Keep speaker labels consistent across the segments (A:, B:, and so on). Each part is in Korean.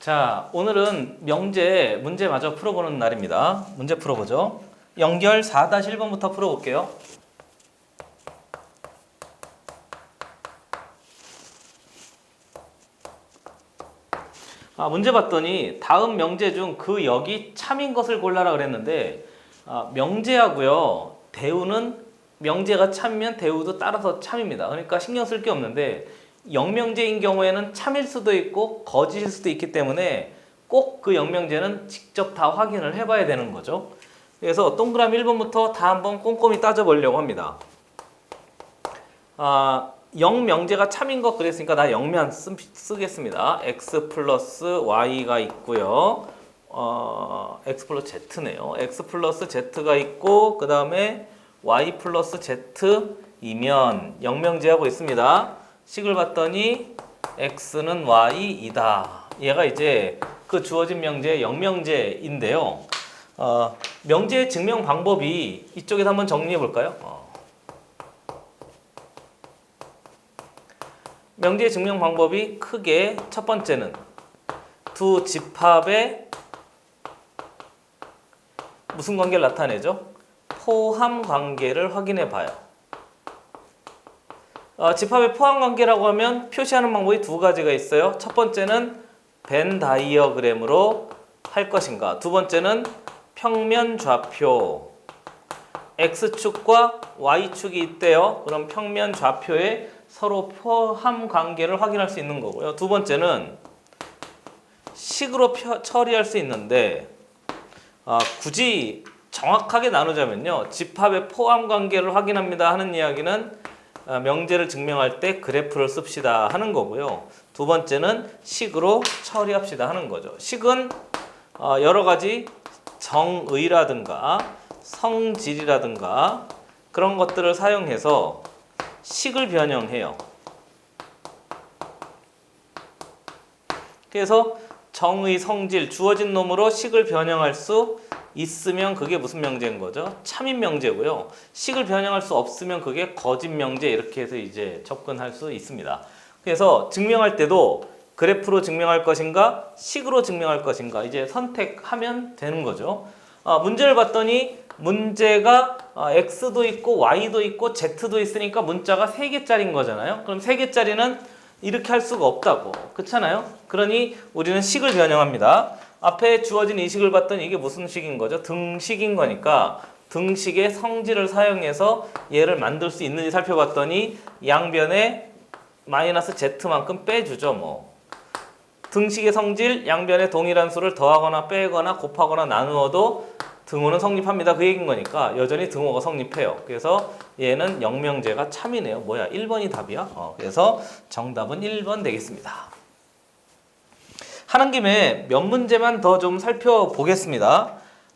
A: 자, 오늘은 명제 문제 마저 풀어보는 날입니다. 문제 풀어보죠. 연결 4-1번부터 풀어볼게요. 문제 봤더니 다음 명제 중 그 역이 참인 것을 골라라 그랬는데 명제하고요. 대우는 명제가 참이면 대우도 따라서 참입니다. 그러니까 신경 쓸 게 없는데 영명제인 경우에는 참일 수도 있고 거짓일 수도 있기 때문에 꼭 그 영명제는 직접 다 확인을 해봐야 되는 거죠. 그래서 동그라미 1번부터 다 한번 꼼꼼히 따져보려고 합니다. 영명제가 참인 것 그랬으니까 나 영면 쓰겠습니다. x 플러스 y가 있고요. x 플러스 z네요. x 플러스 z가 있고 그 다음에 y 플러스 z이면 영명제하고 있습니다. 식을 봤더니 x는 y이다. 얘가 이제 그 주어진 명제의 영명제인데요. 명제의 증명 방법이 이쪽에서 한번 정리해 볼까요? 명제의 증명 방법이 크게 첫 번째는 두 집합의 무슨 관계를 나타내죠? 포함 관계를 확인해 봐요. 집합의 포함 관계라고 하면 표시하는 방법이 두 가지가 있어요. 첫 번째는 벤 다이어그램으로 할 것인가. 두 번째는 평면 좌표. X축과 Y축이 있대요. 그럼 평면 좌표에 서로 포함 관계를 확인할 수 있는 거고요. 두 번째는 식으로 처리할 수 있는데 굳이 정확하게 나누자면요. 집합의 포함 관계를 확인합니다 하는 이야기는 명제를 증명할 때 그래프를 씁시다 하는 거고요. 두 번째는 식으로 처리합시다 하는 거죠. 식은 여러 가지 정의라든가 성질이라든가 그런 것들을 사용해서 식을 변형해요. 그래서 정의, 성질, 주어진 놈으로 식을 변형할 수 있으면 그게 무슨 명제인 거죠? 참인 명제고요. 식을 변형할 수 없으면 그게 거짓 명제 이렇게 해서 이제 접근할 수 있습니다. 그래서 증명할 때도 그래프로 증명할 것인가, 식으로 증명할 것인가 이제 선택하면 되는 거죠. 문제를 봤더니 문제가 x도 있고 y도 있고 z도 있으니까 문자가 3개짜리인 거잖아요. 그럼 3개짜리는 이렇게 할 수가 없다고. 그렇잖아요? 그러니 우리는 식을 변형합니다. 앞에 주어진 이 식을 봤더니 이게 무슨 식인 거죠? 등식인 거니까 등식의 성질을 사용해서 얘를 만들 수 있는지 살펴봤더니 양변에 마이너스 z만큼 빼주죠. 뭐 등식의 성질 양변에 동일한 수를 더하거나 빼거나 곱하거나 나누어도 등호는 성립합니다. 그 얘기인 거니까 여전히 등호가 성립해요. 그래서 얘는 영명제가 참이네요. 뭐야? 1번이 답이야? 그래서 정답은 1번 되겠습니다. 하는 김에 몇 문제만 더 좀 살펴보겠습니다.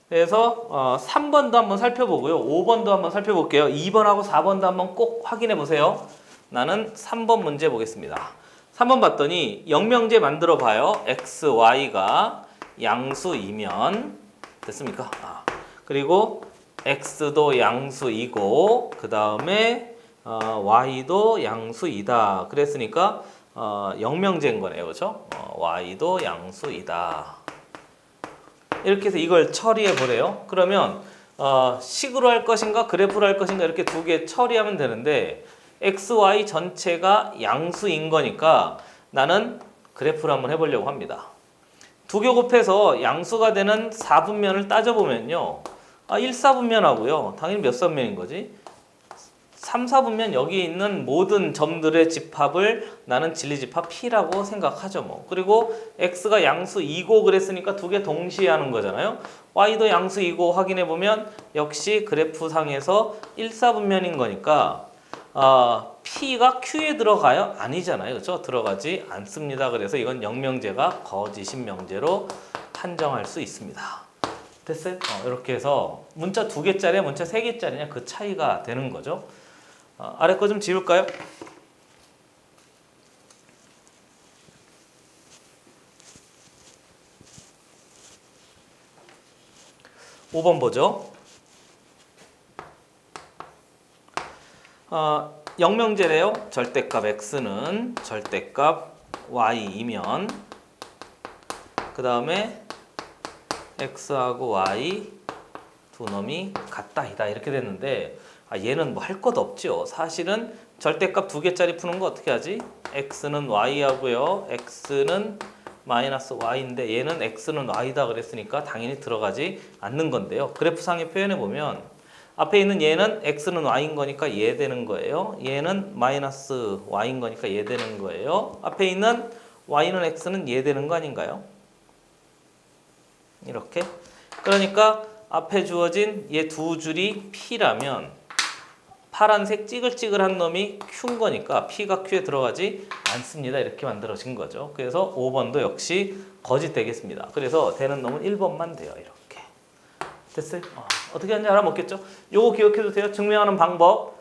A: 그래서 3번도 한번 살펴보고요. 5번도 한번 살펴볼게요. 2번하고 4번도 한번 꼭 확인해 보세요. 나는 3번 문제 보겠습니다. 3번 봤더니 영명제 만들어 봐요. x, y가 양수이면 됐습니까? 그리고 x도 양수이고 그 다음에 y도 양수이다. 그랬으니까 영명제인 거네요. 그렇죠? y도 양수이다. 이렇게 해서 이걸 처리해 보래요. 그러면 식으로 할 것인가 그래프로 할 것인가 이렇게 두 개 처리하면 되는데 x, y 전체가 양수인 거니까 나는 그래프를 한번 해보려고 합니다. 두 개 곱해서 양수가 되는 4분면을 따져보면요. 1, 4분면하고요. 당연히 몇 사분면인 거지? 3, 4분면 여기 있는 모든 점들의 집합을 나는 진리집합 P라고 생각하죠. 뭐. 그리고 X가 양수 2고 그랬으니까 두 개 동시에 하는 거잖아요. Y도 양수 2고 확인해보면 역시 그래프상에서 1, 4분면인 거니까 P가 Q에 들어가요? 아니잖아요. 그렇죠? 들어가지 않습니다. 그래서 이건 영명제가 거짓인 명제로 판정할 수 있습니다. 됐어요? 이렇게 해서 문자 2개짜리야 문자 3개짜리냐 그 차이가 되는 거죠. 아래 거 좀 지울까요? (5번) 보죠. 영명제래요. 절대값 x는 절대값 y이면 그 다음에 x하고 y 두 놈이 같다 이다 이렇게 됐는데 얘는 뭐 할 것 없죠. 사실은 절대값 두 개짜리 푸는 거 어떻게 하지? x는 y하고요. x는 마이너스 y인데 얘는 x는 y다 그랬으니까 당연히 들어가지 않는 건데요. 그래프상에 표현해 보면 앞에 있는 얘는 x는 y인 거니까 얘 되는 거예요. 얘는 마이너스 y인 거니까 얘 되는 거예요. 앞에 있는 y는 x는 얘 되는 거 아닌가요? 이렇게. 그러니까 앞에 주어진 얘 두 줄이 p라면 파란색 찌글찌글한 놈이 q인 거니까 p가 q에 들어가지 않습니다. 이렇게 만들어진 거죠. 그래서 5번도 역시 거짓 되겠습니다. 그래서 되는 놈은 1번만 돼요. 이렇게. 됐어요? 어떻게 하는지 알아먹겠죠? 요거 기억해도 돼요. 증명하는 방법.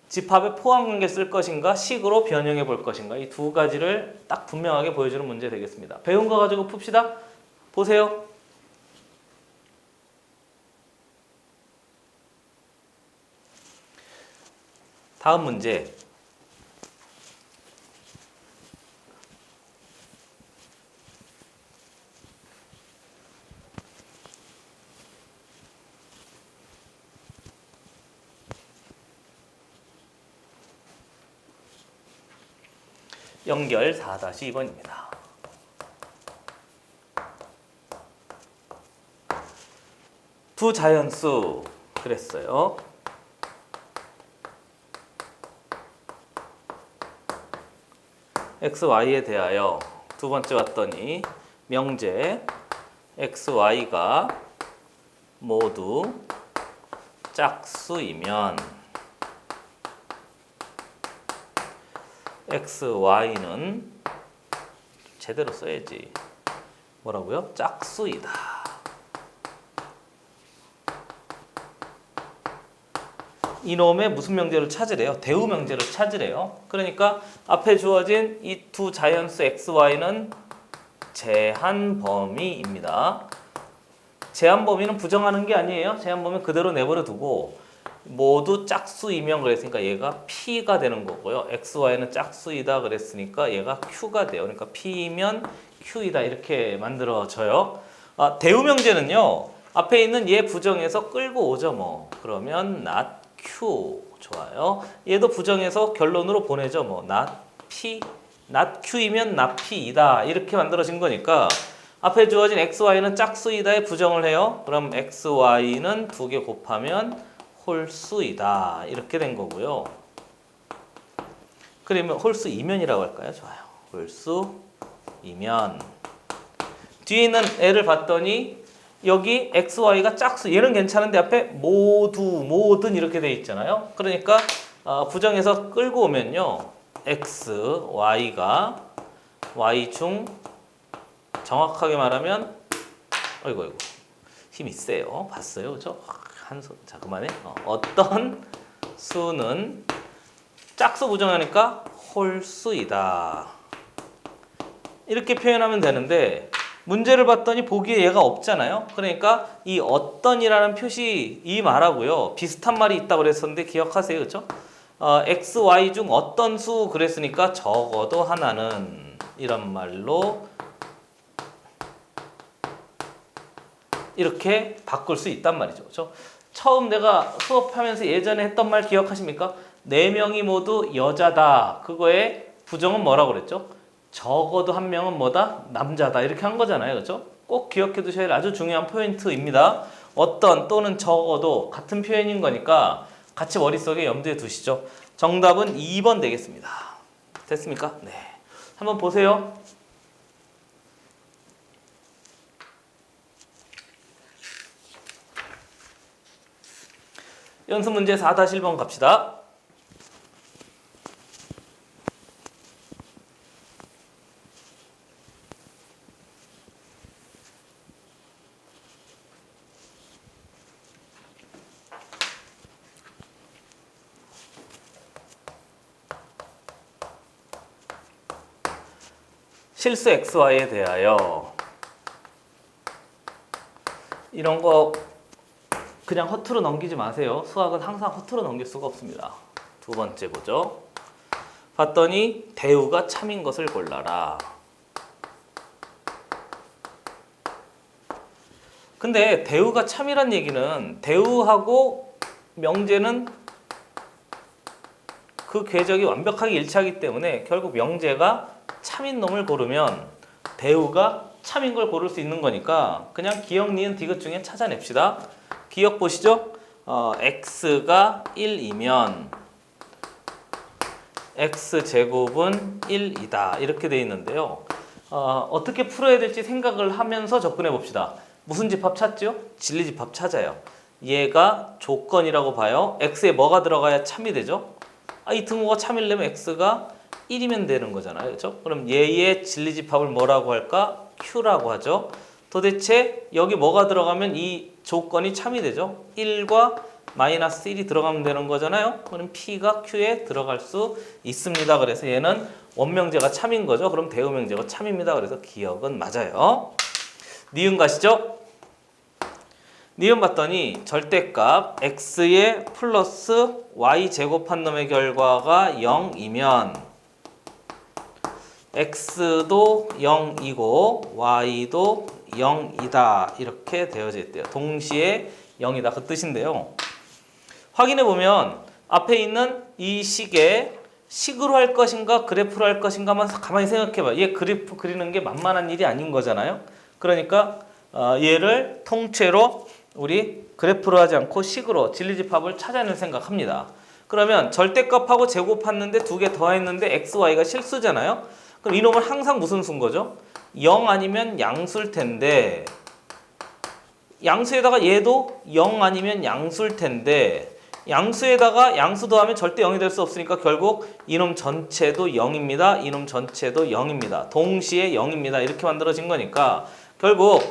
A: 집합에 포함관계 쓸 것인가 식으로 변형해 볼 것인가 이 두 가지를 딱 분명하게 보여주는 문제 되겠습니다. 배운 거 가지고 풉시다. 보세요. 다음 문제. 연결 4-2번입니다. 두 자연수 그랬어요. xy에 대하여 두 번째 왔더니 명제 xy가 모두 짝수이면 xy는 제대로 써야지. 뭐라고요? 짝수이다. 이놈의 무슨 명제를 찾으래요? 대우 명제를 찾으래요. 그러니까 앞에 주어진 이 두 자연수 xy는 제한 범위입니다. 제한 범위는 부정하는 게 아니에요. 제한 범위 그대로 내버려 두고 모두 짝수이면 그랬으니까 얘가 p가 되는 거고요. xy는 짝수이다 그랬으니까 얘가 q가 돼요. 그러니까 p면 q이다 이렇게 만들어져요. 대우 명제는요. 앞에 있는 얘 부정해서 끌고 오죠 뭐. 그러면 not q 좋아요. 얘도 부정해서 결론으로 보내죠 뭐. not p, not q이면 not p이다 이렇게 만들어진 거니까 앞에 주어진 xy는 짝수이다에 부정을 해요. 그럼 xy는 두 개 곱하면 홀수이다 이렇게 된 거고요. 그러면 홀수이면이라고 할까요? 좋아요. 홀수이면 뒤에 있는 애를 봤더니 여기 xy가 짝수 얘는 괜찮은데 앞에 모든 이렇게 돼 있잖아요. 그러니까 부정해서 끌고 오면요. x, y가 y 중 정확하게 말하면 어이구 힘이 세요. 봤어요? 그죠? 자 그만해. 어떤 수는 짝수 부정하니까 홀수이다. 이렇게 표현하면 되는데 문제를 봤더니 보기에 얘가 없잖아요. 그러니까 이 어떤이라는 표시 이 말하고요. 비슷한 말이 있다고 그랬었는데 기억하세요. 그죠? x, y 중 어떤 수 그랬으니까 적어도 하나는 이런 말로 이렇게 바꿀 수 있단 말이죠. 그렇죠? 처음 내가 수업하면서 예전에 했던 말 기억하십니까? 4명이 모두 여자다. 그거의 부정은 뭐라고 그랬죠? 적어도 한 명은 뭐다? 남자다. 이렇게 한 거잖아요. 그렇죠? 꼭 기억해 두셔야 할 아주 중요한 포인트입니다. 어떤 또는 적어도 같은 표현인 거니까 같이 머릿속에 염두에 두시죠. 정답은 2번 되겠습니다. 됐습니까? 네. 한번 보세요. 연습 문제 4-1번 갑시다. 실수 xy에 대하여 이런 거 그냥 허투루 넘기지 마세요. 수학은 항상 허투루 넘길 수가 없습니다. 두 번째 보죠. 봤더니 대우가 참인 것을 골라라. 근데 대우가 참이란 얘기는 대우하고 명제는 그 궤적이 완벽하게 일치하기 때문에 결국 명제가 참인 놈을 고르면 대우가 참인 걸 고를 수 있는 거니까 그냥 기억, 니은, 디귿 중에 찾아냅시다. 기억 보시죠. x가 1이면 x제곱은 1이다 이렇게 돼 있는데요. 어떻게 풀어야 될지 생각을 하면서 접근해 봅시다. 무슨 집합 찾죠? 진리집합 찾아요. 얘가 조건이라고 봐요. x에 뭐가 들어가야 참이 되죠? 이 등호가 참이려면 x가 1이면 되는 거잖아요. 그렇죠? 그럼 얘의 진리집합을 뭐라고 할까? q라고 하죠. 도대체 여기 뭐가 들어가면 이 조건이 참이 되죠? 1과 마이너스 1이 들어가면 되는 거잖아요. 그럼 p가 q에 들어갈 수 있습니다. 그래서 얘는 원명제가 참인 거죠. 그럼 대우명제가 참입니다. 그래서 기억은 맞아요. 니은 가시죠. 니은 봤더니 절대값 x의 플러스 y 제곱한 놈의 결과가 0이면 x도 0이고 y도 0이다 이렇게 되어져 있대요. 동시에 0이다 그 뜻인데요. 확인해 보면 앞에 있는 이 식에 식으로 할 것인가 그래프로 할 것인가만 가만히 생각해 봐요. 얘 그래프 그리는 게 만만한 일이 아닌 거잖아요. 그러니까 얘를 통째로 우리 그래프로 하지 않고 식으로 진리집합을 찾아낼 생각합니다. 그러면 절대값하고 제곱했는데 두 개 더했는데 x, y가 실수잖아요. 그럼 이놈은 항상 무슨 수인 거죠? 0 아니면 양수일 텐데 양수에다가 얘도 0 아니면 양수일 텐데 양수에다가 양수 더하면 절대 0이 될 수 없으니까 결국 이놈 전체도 0입니다. 이놈 전체도 0입니다. 동시에 0입니다. 이렇게 만들어진 거니까 결국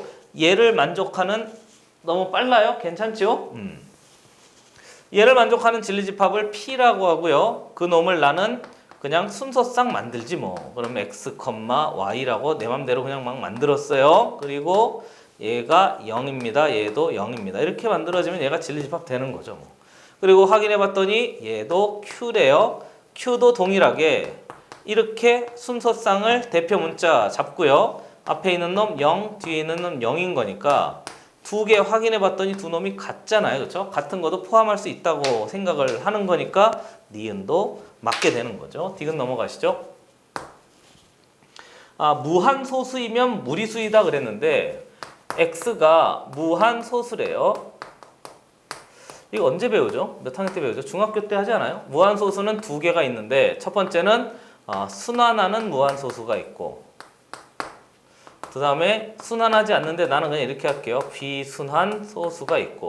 A: 얘를 만족하는 너무 빨라요? 괜찮죠? 얘를 만족하는 진리집합을 P라고 하고요. 그 놈을 나는 그냥 순서상 만들지 뭐. 그러면 x, y라고 내 맘대로 그냥 막 만들었어요. 그리고 얘가 0입니다. 얘도 0입니다. 이렇게 만들어지면 얘가 진리집합 되는 거죠. 뭐. 그리고 확인해 봤더니 얘도 Q래요. Q도 동일하게 이렇게 순서상을 대표 문자 잡고요. 앞에 있는 놈 0, 뒤에 있는 놈 0인 거니까 두 개 확인해 봤더니 두 놈이 같잖아요. 그렇죠? 같은 것도 포함할 수 있다고 생각을 하는 거니까 니은도 맞게 되는 거죠. 디귿 넘어가시죠. 무한소수이면 무리수이다 그랬는데 x가 무한소수래요. 이거 언제 배우죠? 몇 학년 때 배우죠? 중학교 때 하지 않아요? 무한소수는 두 개가 있는데 첫 번째는 순환하는 무한소수가 있고 그 다음에 순환하지 않는데 나는 그냥 이렇게 할게요. 비순환 소수가 있고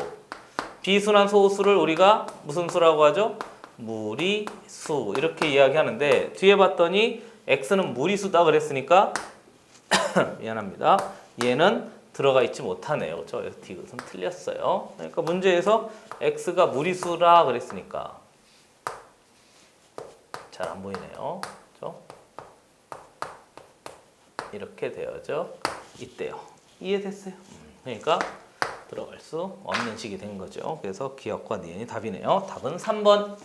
A: 비순환 소수를 우리가 무슨 수라고 하죠? 무리수 이렇게 이야기하는데 뒤에 봤더니 x는 무리수다 그랬으니까 미안합니다. 얘는 들어가 있지 못하네요. 그렇죠? 디귿은 틀렸어요. 그러니까 문제에서 x가 무리수라 그랬으니까 잘 안 보이네요. 그렇죠? 이렇게 되어져 있대요. 이해됐어요? 그러니까 들어갈 수 없는 식이 된 거죠. 그래서 기억과 니은이 답이네요. 답은 3번.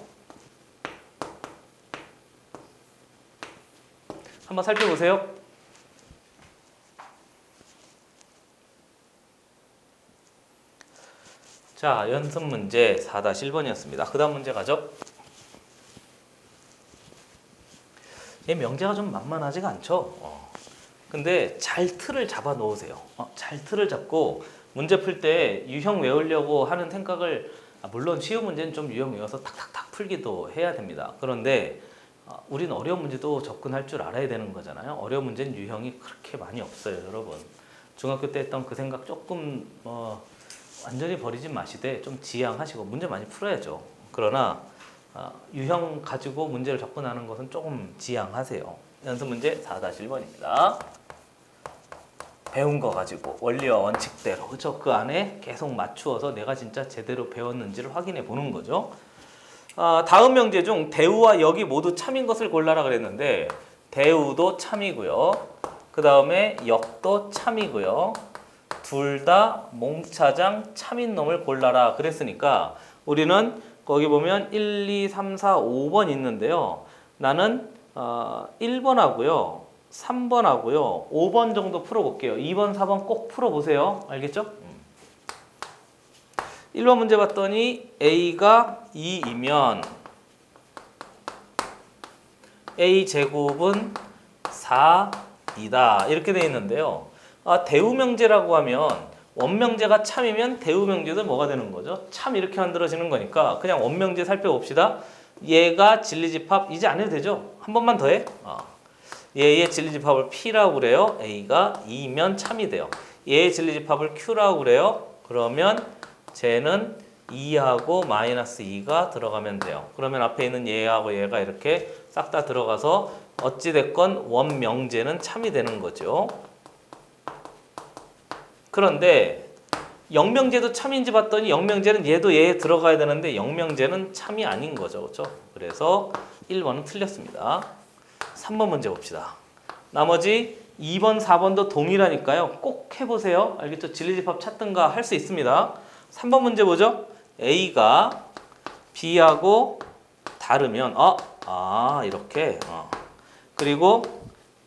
A: 한번 살펴보세요. 자, 연습 문제 4-1번이었습니다. 그 다음 문제 가죠. 얘 명제가 좀 만만하지가 않죠. 근데 잘 틀을 잡아 놓으세요. 잘 틀을 잡고 문제 풀 때 유형 외우려고 하는 생각을 물론 쉬운 문제는 좀 유형 외워서 탁탁탁 풀기도 해야 됩니다. 그런데 우리는 어려운 문제도 접근할 줄 알아야 되는 거잖아요. 어려운 문제는 유형이 그렇게 많이 없어요, 여러분. 중학교 때 했던 그 생각 조금 완전히 버리지 마시되 좀 지양하시고 문제 많이 풀어야죠. 그러나 유형 가지고 문제를 접근하는 것은 조금 지양하세요. 연습 문제 4-1번입니다. 배운 거 가지고 원리와 원칙대로 그렇죠? 그 안에 계속 맞추어서 내가 진짜 제대로 배웠는지를 확인해 보는 거죠. 다음 명제 중 대우와 역이 모두 참인 것을 골라라 그랬는데 대우도 참이고요. 그 다음에 역도 참이고요. 둘 다 몽차장 참인 놈을 골라라 그랬으니까 우리는 거기 보면 1, 2, 3, 4, 5번 있는데요. 나는 1번 하고요. 3번 하고요. 5번 정도 풀어볼게요. 2번, 4번 꼭 풀어보세요. 알겠죠? 1번 문제 봤더니 a가 2이면 a 제곱은 4이다 이렇게 돼 있는데요. 대우명제라고 하면 원명제가 참이면 대우명제도 뭐가 되는 거죠? 참 이렇게 만들어지는 거니까 그냥 원명제 살펴봅시다. 얘가 진리집합 이제 안 해도 되죠? 한 번만 더 해. 얘의 진리집합을 P라고 그래요. A가 2면 참이 돼요. 얘의 진리집합을 Q라고 그래요. 그러면 쟤는 2하고 마이너스 2가 들어가면 돼요. 그러면 앞에 있는 얘하고 얘가 이렇게 싹 다 들어가서 어찌됐건 원명제는 참이 되는 거죠. 그런데 영명제도 참인지 봤더니 영명제는 얘도 얘에 들어가야 되는데 영명제는 참이 아닌 거죠. 그렇죠? 그래서 1번은 틀렸습니다. 3번 문제 봅시다. 나머지 2번, 4번도 동일하니까요. 꼭 해보세요. 알겠죠? 진리집합 찾든가 할 수 있습니다. 3번 문제 보죠. A가 B하고 다르면 이렇게 그리고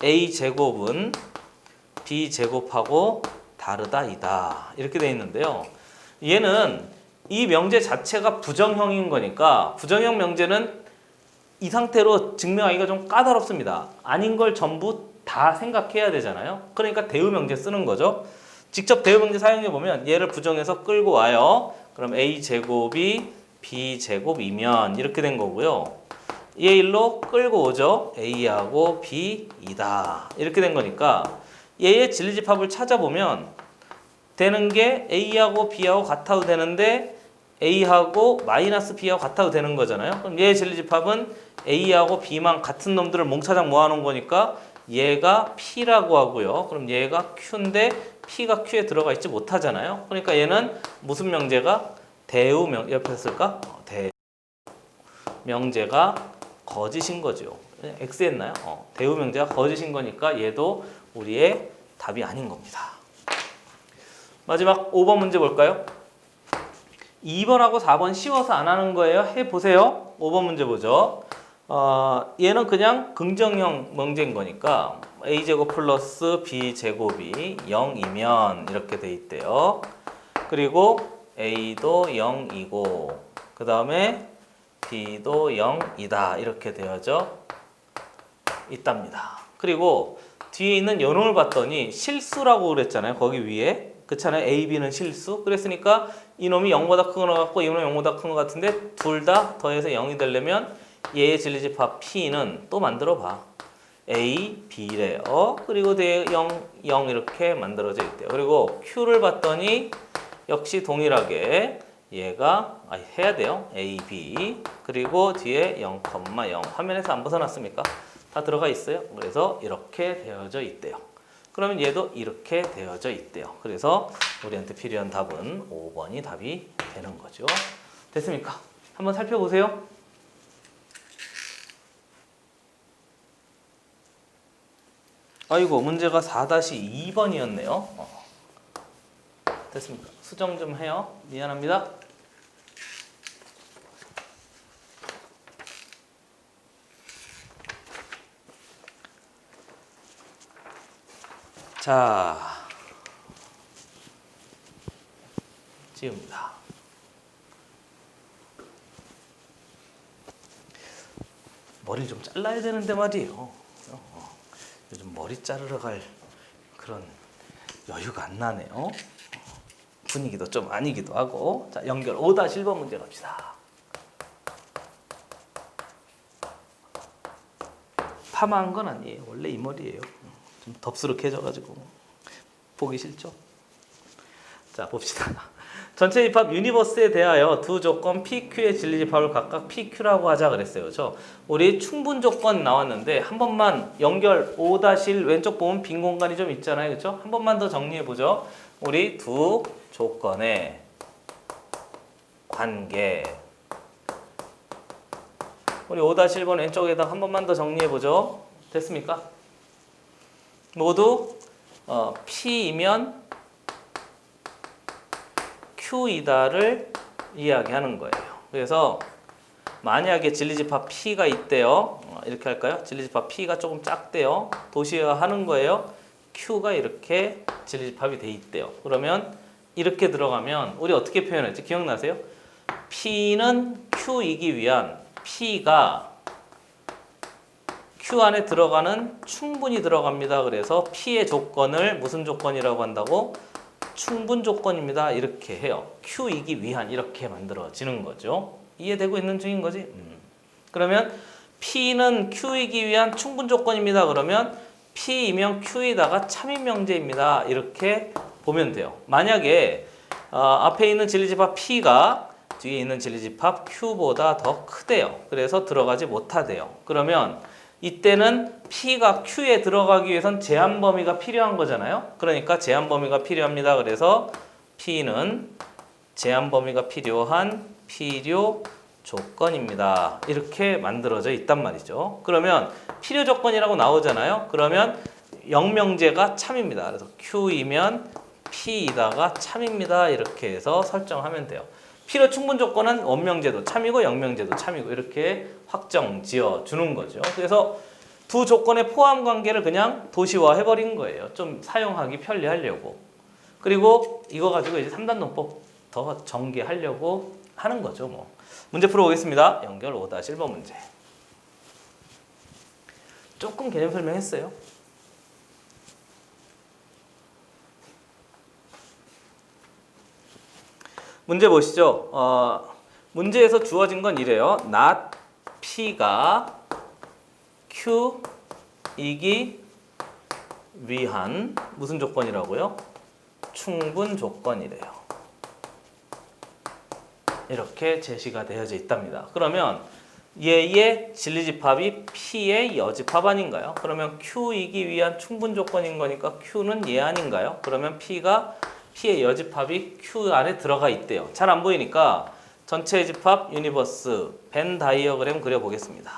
A: A 제곱은 B 제곱하고 다르다 이다 이렇게 돼 있는데요. 얘는 이 명제 자체가 부정형인 거니까 부정형 명제는 이 상태로 증명하기가 좀 까다롭습니다. 아닌 걸 전부 다 생각해야 되잖아요. 그러니까 대우명제 쓰는 거죠. 직접 대우명제 사용해 보면 얘를 부정해서 끌고 와요. 그럼 A 제곱이 B 제곱이면 이렇게 된 거고요. 얘 일로 끌고 오죠. A하고 B이다 이렇게 된 거니까 얘의 진리집합을 찾아보면 되는 게 A하고 B하고 같아도 되는데 A하고 마이너스 B하고 같아도 되는 거잖아요. 그럼 얘의 진리집합은 A하고 B만 같은 놈들을 몽차장 모아놓은 거니까 얘가 P라고 하고요. 그럼 얘가 Q인데 P가 Q에 들어가 있지 못하잖아요. 그러니까 얘는 무슨 명제가 대우명 옆에 쓸까? 대우명제가 거짓인 거죠. X 했나요? 대우명제가 거짓인 거니까 얘도 우리의 답이 아닌 겁니다. 마지막 5번 문제 볼까요? 2번하고 4번 쉬워서 안 하는 거예요. 해보세요. 5번 문제 보죠. 얘는 그냥 긍정형 명제인 거니까 a제곱 플러스 b제곱이 0이면 이렇게 돼 있대요. 그리고 a도 0이고 그 다음에 b도 0이다 이렇게 되어져 있답니다. 그리고 뒤에 있는 요놈을 봤더니 실수라고 그랬잖아요. 거기 위에 그렇잖아요. A, B는 실수. 그랬으니까 이놈이 0보다 큰 거 같고 이놈이 0보다 큰 거 같은데 둘 다 더해서 0이 되려면 얘의 진리집합 P는 또 만들어 봐. A, B래요. 그리고 뒤에 0, 0 이렇게 만들어져 있대요. 그리고 Q를 봤더니 역시 동일하게 얘가 해야 돼요. A, B 그리고 뒤에 0, 0 화면에서 안 벗어났습니까? 다 들어가 있어요. 그래서 이렇게 되어져 있대요. 그러면 얘도 이렇게 되어져 있대요. 그래서 우리한테 필요한 답은 5번이 답이 되는 거죠. 됐습니까? 한번 살펴보세요. 아이고 문제가 4-2번이었네요. 됐습니까? 수정 좀 해요. 미안합니다. 자, 지웁니다. 머리를 좀 잘라야 되는데 말이에요. 요즘 머리 자르러 갈 그런 여유가 안 나네요. 분위기도 좀 아니기도 하고. 자, 연결 5-1번 문제 갑시다. 파마한 건 아니에요. 원래 이 머리예요. 좀 덥수룩해져가지고 보기 싫죠? 자, 봅시다. 전체 집합 유니버스에 대하여 두 조건 PQ의 진리집합을 각각 PQ라고 하자 그랬어요. 그렇죠? 우리 충분 조건 나왔는데 한 번만 연결 5-1 왼쪽 보면 빈 공간이 좀 있잖아요. 그렇죠? 한 번만 더 정리해 보죠. 우리 두 조건의 관계. 우리 5-1번 왼쪽에다 한 번만 더 정리해 보죠. 됐습니까? 모두 P이면 Q이다를 이야기하는 거예요. 그래서 만약에 진리집합 P가 있대요. 이렇게 할까요? 진리집합 P가 조금 작대요. 도시화하는 거예요. Q가 이렇게 진리집합이 돼 있대요. 그러면 이렇게 들어가면 우리 어떻게 표현했지? 기억나세요? P는 Q이기 위한 P가 Q 안에 들어가는 충분히 들어갑니다. 그래서 P의 조건을 무슨 조건이라고 한다고? 충분 조건입니다. 이렇게 해요. Q이기 위한 이렇게 만들어지는 거죠. 이해되고 있는 중인 거지? 그러면 P는 Q이기 위한 충분 조건입니다. 그러면 P이면 Q이다가 참인 명제입니다. 이렇게 보면 돼요. 만약에 앞에 있는 진리집합 P가 뒤에 있는 진리집합 Q보다 더 크대요. 그래서 들어가지 못하대요. 그러면 이때는 P가 Q에 들어가기 위해선 제한 범위가 필요한 거잖아요. 그러니까 제한 범위가 필요합니다. 그래서 P는 제한 범위가 필요한 필요 조건입니다. 이렇게 만들어져 있단 말이죠. 그러면 필요 조건이라고 나오잖아요. 그러면 영명제가 참입니다. 그래서 Q이면 P이다가 참입니다. 이렇게 해서 설정하면 돼요. 필요 충분 조건은 원명제도 참이고 영명제도 참이고 이렇게 확정 지어 주는 거죠. 그래서 두 조건의 포함 관계를 그냥 도시화 해버린 거예요. 좀 사용하기 편리하려고. 그리고 이거 가지고 이제 3단 논법 더 전개하려고 하는 거죠. 뭐. 문제 풀어보겠습니다. 연결 5-1번 문제. 조금 개념 설명했어요. 문제 보시죠. 문제에서 주어진 건 이래요. not P가 Q이기 위한 무슨 조건이라고요? 충분 조건이래요. 이렇게 제시가 되어져 있답니다. 그러면 얘의 진리집합이 P의 여집합 아닌가요? 그러면 Q이기 위한 충분 조건인 거니까 Q는 얘 아닌가요? 그러면 P가 P의 여집합이 Q 안에 들어가 있대요. 잘 안 보이니까 전체 집합 유니버스 벤 다이어그램 그려보겠습니다.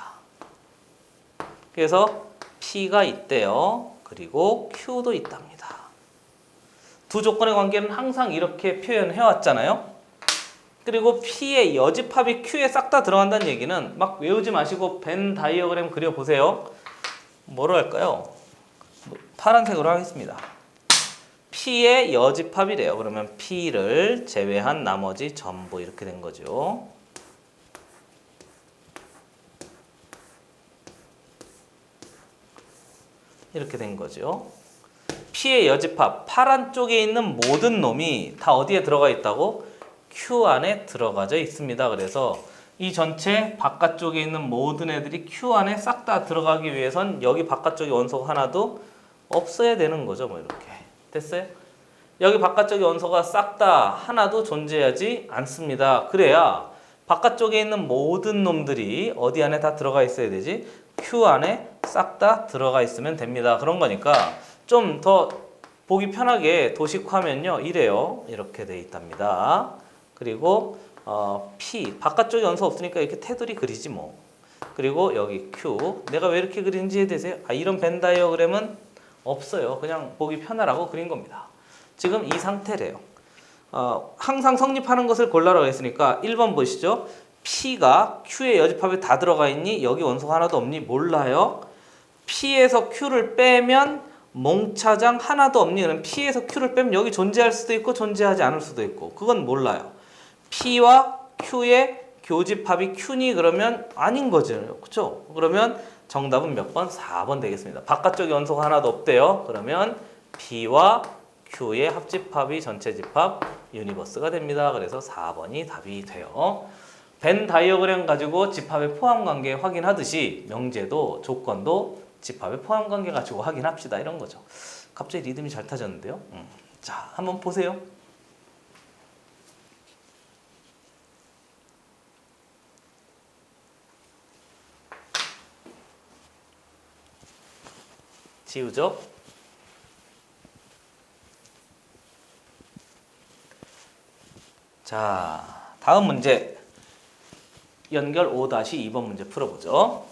A: 그래서 P가 있대요. 그리고 Q도 있답니다. 두 조건의 관계는 항상 이렇게 표현해 왔잖아요. 그리고 P의 여집합이 Q에 싹 다 들어간다는 얘기는 막 외우지 마시고 벤 다이어그램 그려보세요. 뭐로 할까요? 파란색으로 하겠습니다. P의 여집합이래요. 그러면 P를 제외한 나머지 전부 이렇게 된 거죠. 이렇게 된 거죠. P의 여집합, 파란 쪽에 있는 모든 놈이 다 어디에 들어가 있다고? Q 안에 들어가져 있습니다. 그래서 이 전체 바깥쪽에 있는 모든 애들이 Q 안에 싹 다 들어가기 위해선 여기 바깥쪽에 원소가 하나도 없어야 되는 거죠. 뭐 이렇게. 됐어요? 여기 바깥쪽에 원소가 싹 다 하나도 존재하지 않습니다. 그래야 바깥쪽에 있는 모든 놈들이 어디 안에 다 들어가 있어야 되지? Q 안에 싹 다 들어가 있으면 됩니다. 그런 거니까 좀 더 보기 편하게 도식화하면요. 이래요. 이렇게 돼 있답니다. 그리고 P 바깥쪽에 원소 없으니까 이렇게 테두리 그리지 뭐. 그리고 여기 Q 내가 왜 이렇게 그리는지 이해되세요? 이런 벤 다이어그램은 없어요. 그냥 보기 편하라고 그린 겁니다. 지금 이 상태래요. 항상 성립하는 것을 골라라고 했으니까 1번 보시죠. P가 Q의 여집합에 다 들어가 있니? 여기 원소가 하나도 없니? 몰라요. P에서 Q를 빼면 몽차장 하나도 없니? 그럼 P에서 Q를 빼면 여기 존재할 수도 있고 존재하지 않을 수도 있고 그건 몰라요. P와 Q의 교집합이 Q니? 그러면 아닌 거죠. 그렇죠? 그러면 정답은 몇 번? 4번 되겠습니다. 바깥쪽에 원소가 하나도 없대요. 그러면 P와 Q의 합집합이 전체 집합 유니버스가 됩니다. 그래서 4번이 답이 돼요. 벤 다이어그램 가지고 집합의 포함 관계 확인하듯이 명제도 조건도 집합의 포함 관계 가지고 확인합시다. 이런 거죠. 갑자기 리듬이 잘 타졌는데요. 자, 한번 보세요. 지우죠? 자, 다음 문제. 연결 5-2번 문제 풀어보죠.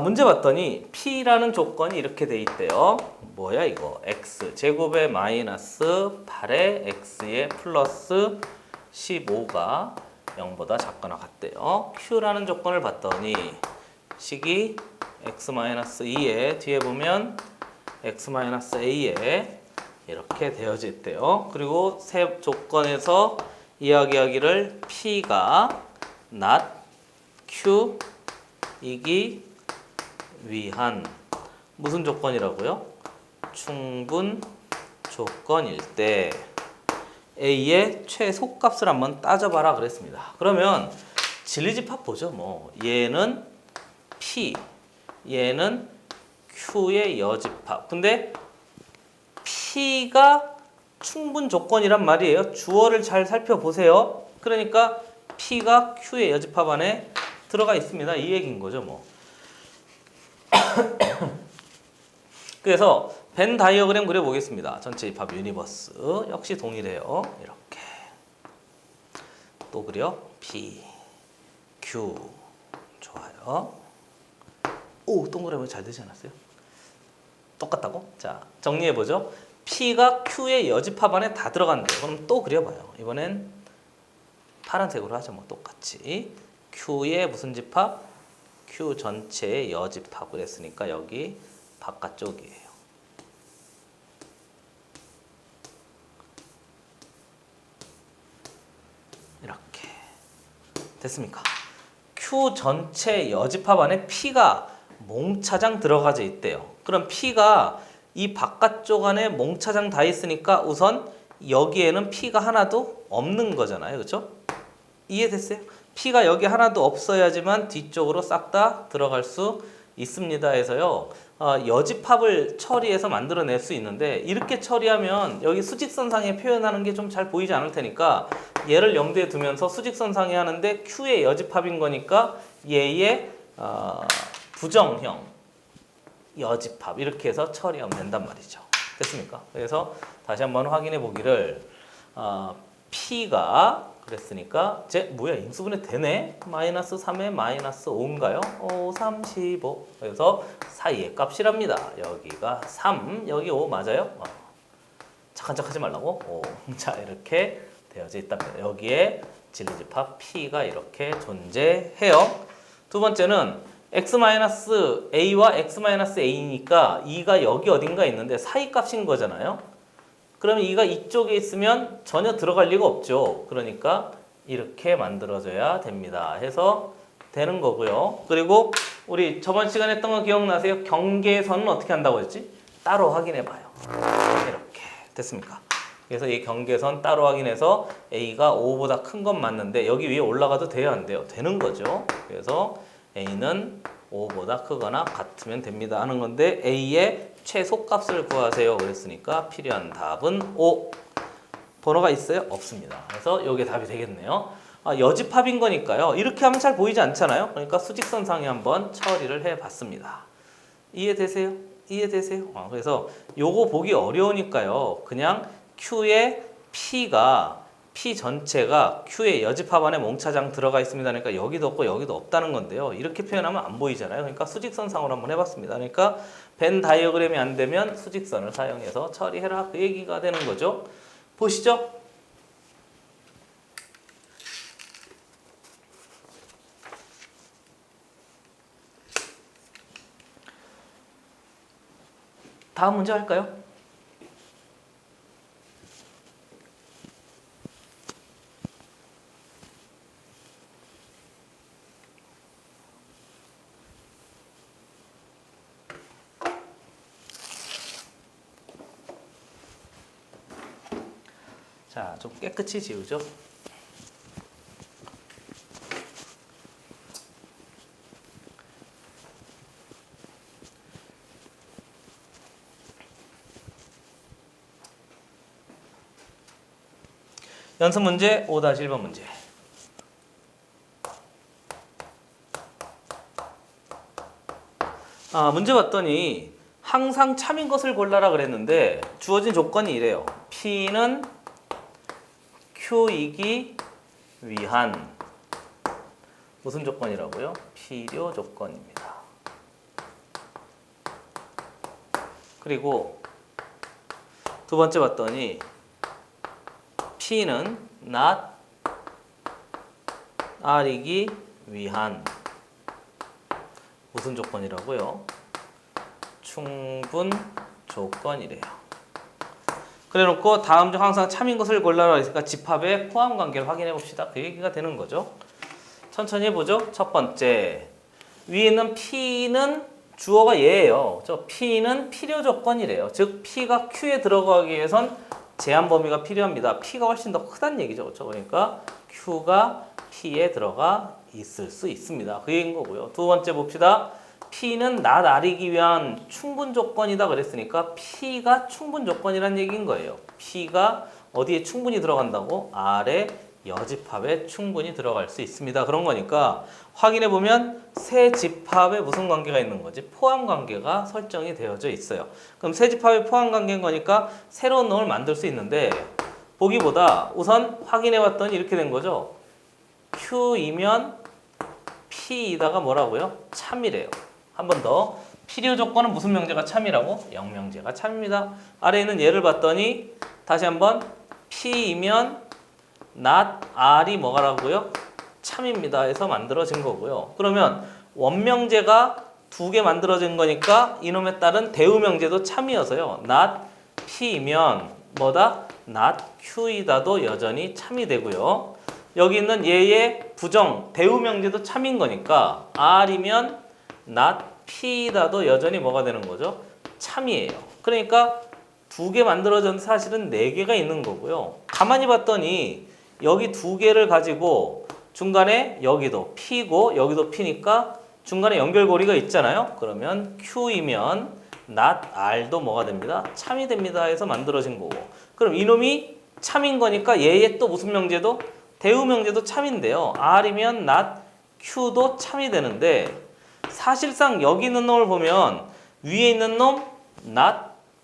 A: 문제 봤더니 P라는 조건이 이렇게 돼 있대요. 뭐야 이거? X 제곱에 마이너스 8에 X에 플러스 15가 0보다 작거나 같대요. Q라는 조건을 봤더니 식이 x-2에 뒤에 보면 x-a에 이렇게 되어져 있대요. 그리고 세 조건에서 이야기하기를 P가 not Q이기 위한 무슨 조건이라고요? 충분 조건일 때 A의 최소값을 한번 따져봐라 그랬습니다. 그러면 진리집합 보죠. 뭐 얘는 P, 얘는 Q의 여집합. 근데 P가 충분 조건이란 말이에요. 주어를 잘 살펴보세요. 그러니까 P가 Q의 여집합 안에 들어가 있습니다. 이 얘기인 거죠, 뭐. 그래서 벤 다이어그램 그려보겠습니다. 전체 입합 유니버스 역시 동일해요. 이렇게 또 그려 P, Q 좋아요. 오, 동그라미 잘 되지 않았어요? 똑같다고? 자, 정리해보죠. P가 Q의 여집합 안에 다 들어간대요. 그럼 또 그려봐요. 이번엔 파란색으로 하죠. 뭐 똑같이. Q의 무슨 집합? Q 전체의 여집합을 했으니까 여기 바깥쪽이에요. 이렇게 됐습니까? Q 전체 여집합 안에 P가 몽차장 들어가져 있대요. 그럼 P가 이 바깥쪽 안에 몽차장 다 있으니까 우선 여기에는 P가 하나도 없는 거잖아요. 그렇죠? 이해됐어요? P가 여기 하나도 없어야지만 뒤쪽으로 싹 다 들어갈 수 있습니다 해서요. 여집합을 처리해서 만들어낼 수 있는데 이렇게 처리하면 여기 수직선상에 표현하는 게 좀 잘 보이지 않을 테니까 얘를 염두에 두면서 수직선상에 하는데 Q의 여집합인 거니까 얘의 부정형 여집합 이렇게 해서 처리하면 된단 말이죠. 됐습니까? 그래서 다시 한번 확인해 보기를 P가 그랬으니까 뭐야 인수분해 되네? 마이너스 3에 마이너스 5인가요? 35 그래서 사이의 값이랍니다. 여기가 3 여기 5 맞아요? 착한 척 하지 말라고. 자 이렇게 되어져 있답니다. 여기에 진리집합 P가 이렇게 존재해요. 두 번째는 x-a와 x-a니까 2가 여기 어딘가 있는데 사이 값인 거잖아요. 그러면 2가 이쪽에 있으면 전혀 들어갈 리가 없죠. 그러니까 이렇게 만들어져야 됩니다. 해서 되는 거고요. 그리고 우리 저번 시간에 했던 거 기억나세요? 경계선은 어떻게 한다고 했지? 따로 확인해 봐요. 이렇게 됐습니까? 그래서 이 경계선 따로 확인해서 A가 5보다 큰 건 맞는데 여기 위에 올라가도 돼요? 안 돼요? 되는 거죠. 그래서 A는 5보다 크거나 같으면 됩니다 하는 건데 A의 최소값을 구하세요 그랬으니까 필요한 답은 5. 번호가 있어요? 없습니다. 그래서 이게 답이 되겠네요. 여집합인 거니까요. 이렇게 하면 잘 보이지 않잖아요. 그러니까 수직선상에 한번 처리를 해봤습니다. 이해되세요? 이해되세요? 그래서 요거 보기 어려우니까요. 그냥 Q의 P가 P 전체가 Q의 여집합 안에 몽차장 들어가 있습니다. 그러니까 여기도 없고 여기도 없다는 건데요. 이렇게 표현하면 안 보이잖아요. 그러니까 수직선상으로 한번 해봤습니다. 그러니까 벤 다이어그램이 안 되면 수직선을 사용해서 처리해라 그 얘기가 되는 거죠. 보시죠. 다음 문제 할까요? 자, 좀 깨끗이 지우죠. 연습 문제 5-1번 문제. 문제 봤더니 항상 참인 것을 골라라 그랬는데 주어진 조건이 이래요. P는 Q이기 위한 무슨 조건이라고요? 필요 조건입니다. 그리고 두 번째 봤더니 P는 not R이기 위한 무슨 조건이라고요? 충분 조건이래요. 그래놓고 다음 중 항상 참인 것을 골라라 했으니까 집합의 포함 관계를 확인해 봅시다. 그 얘기가 되는 거죠. 천천히 해보죠. 첫 번째, 위에 있는 P는 주어가 얘예요. 저 P는 필요 조건이래요. 즉 P가 Q에 들어가기 위해선 제한 범위가 필요합니다. P가 훨씬 더 크다는 얘기죠. 그렇죠? 그러니까 Q가 P에 들어가 있을 수 있습니다. 그 얘기인 거고요. 두 번째 봅시다. P는 not R이기 위한 충분 조건이다 그랬으니까 P가 충분 조건이라는 얘기인 거예요. P가 어디에 충분히 들어간다고? R의 여집합에 충분히 들어갈 수 있습니다. 그런 거니까 확인해 보면 세 집합에 무슨 관계가 있는 거지? 포함 관계가 설정이 되어져 있어요. 그럼 세 집합의 포함 관계인 거니까 새로운 놈을 만들 수 있는데 보기보다 우선 확인해 봤더니 이렇게 된 거죠. Q이면 P이다가 뭐라고요? 참이래요. 한 번 더. 필요 조건은 무슨 명제가 참이라고? 0명제가 참입니다. 아래에 있는 예를 봤더니 다시 한번 P이면 not R이 뭐가라고요? 참입니다 해서 만들어진 거고요. 그러면 원명제가 두 개 만들어진 거니까 이놈에 따른 대우명제도 참이어서요. not P이면 뭐다? not Q이다도 여전히 참이 되고요. 여기 있는 얘의 부정 대우명제도 참인 거니까 R이면 not P이다도 여전히 뭐가 되는 거죠? 참이에요. 그러니까 두 개 만들어졌는데 사실은 네 개가 있는 거고요. 가만히 봤더니 여기 두 개를 가지고 중간에 여기도 P고 여기도 P니까 중간에 연결고리가 있잖아요. 그러면 Q이면 not R도 뭐가 됩니다? 참이 됩니다 해서 만들어진 거고. 그럼 이놈이 참인 거니까 얘의 또 무슨 명제도? 대우명제도 참인데요. R이면 not Q도 참이 되는데 사실상 여기 있는 놈을 보면 위에 있는 놈 not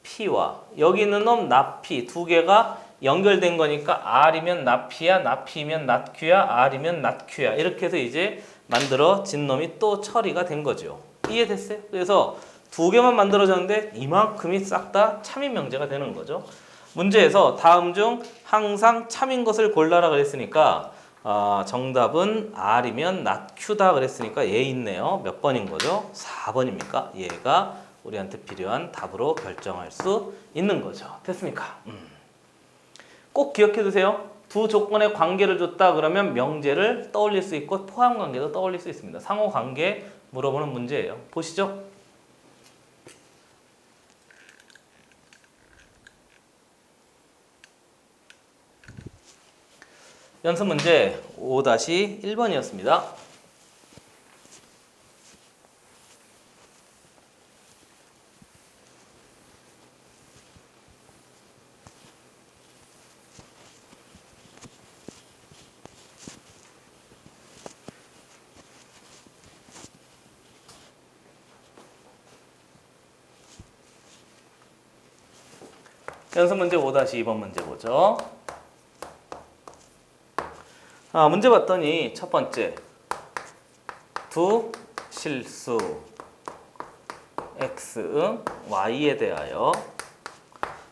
A: P와 여기 있는 놈 not P 두 개가 연결된 거니까 R이면 not P야, not P면 not Q야, R이면 not Q야 이렇게 해서 이제 만들어진 놈이 또 처리가 된 거죠. 이해됐어요? 그래서 두 개만 만들어졌는데 이만큼이 싹 다 참인 명제가 되는 거죠. 문제에서 다음 중 항상 참인 것을 골라라 그랬으니까 정답은 R이면 not Q다 그랬으니까 얘 있네요. 몇 번인 거죠? 4번입니까? 얘가 우리한테 필요한 답으로 결정할 수 있는 거죠. 됐습니까? 꼭 기억해 두세요. 두 조건의 관계를 줬다 그러면 명제를 떠올릴 수 있고 포함 관계도 떠올릴 수 있습니다. 상호 관계 물어보는 문제예요. 보시죠. 연습 문제 5-1번이었습니다. 연습 문제 5-2번 문제 보죠. 문제 봤더니 첫 번째 두 실수 x, y에 대하여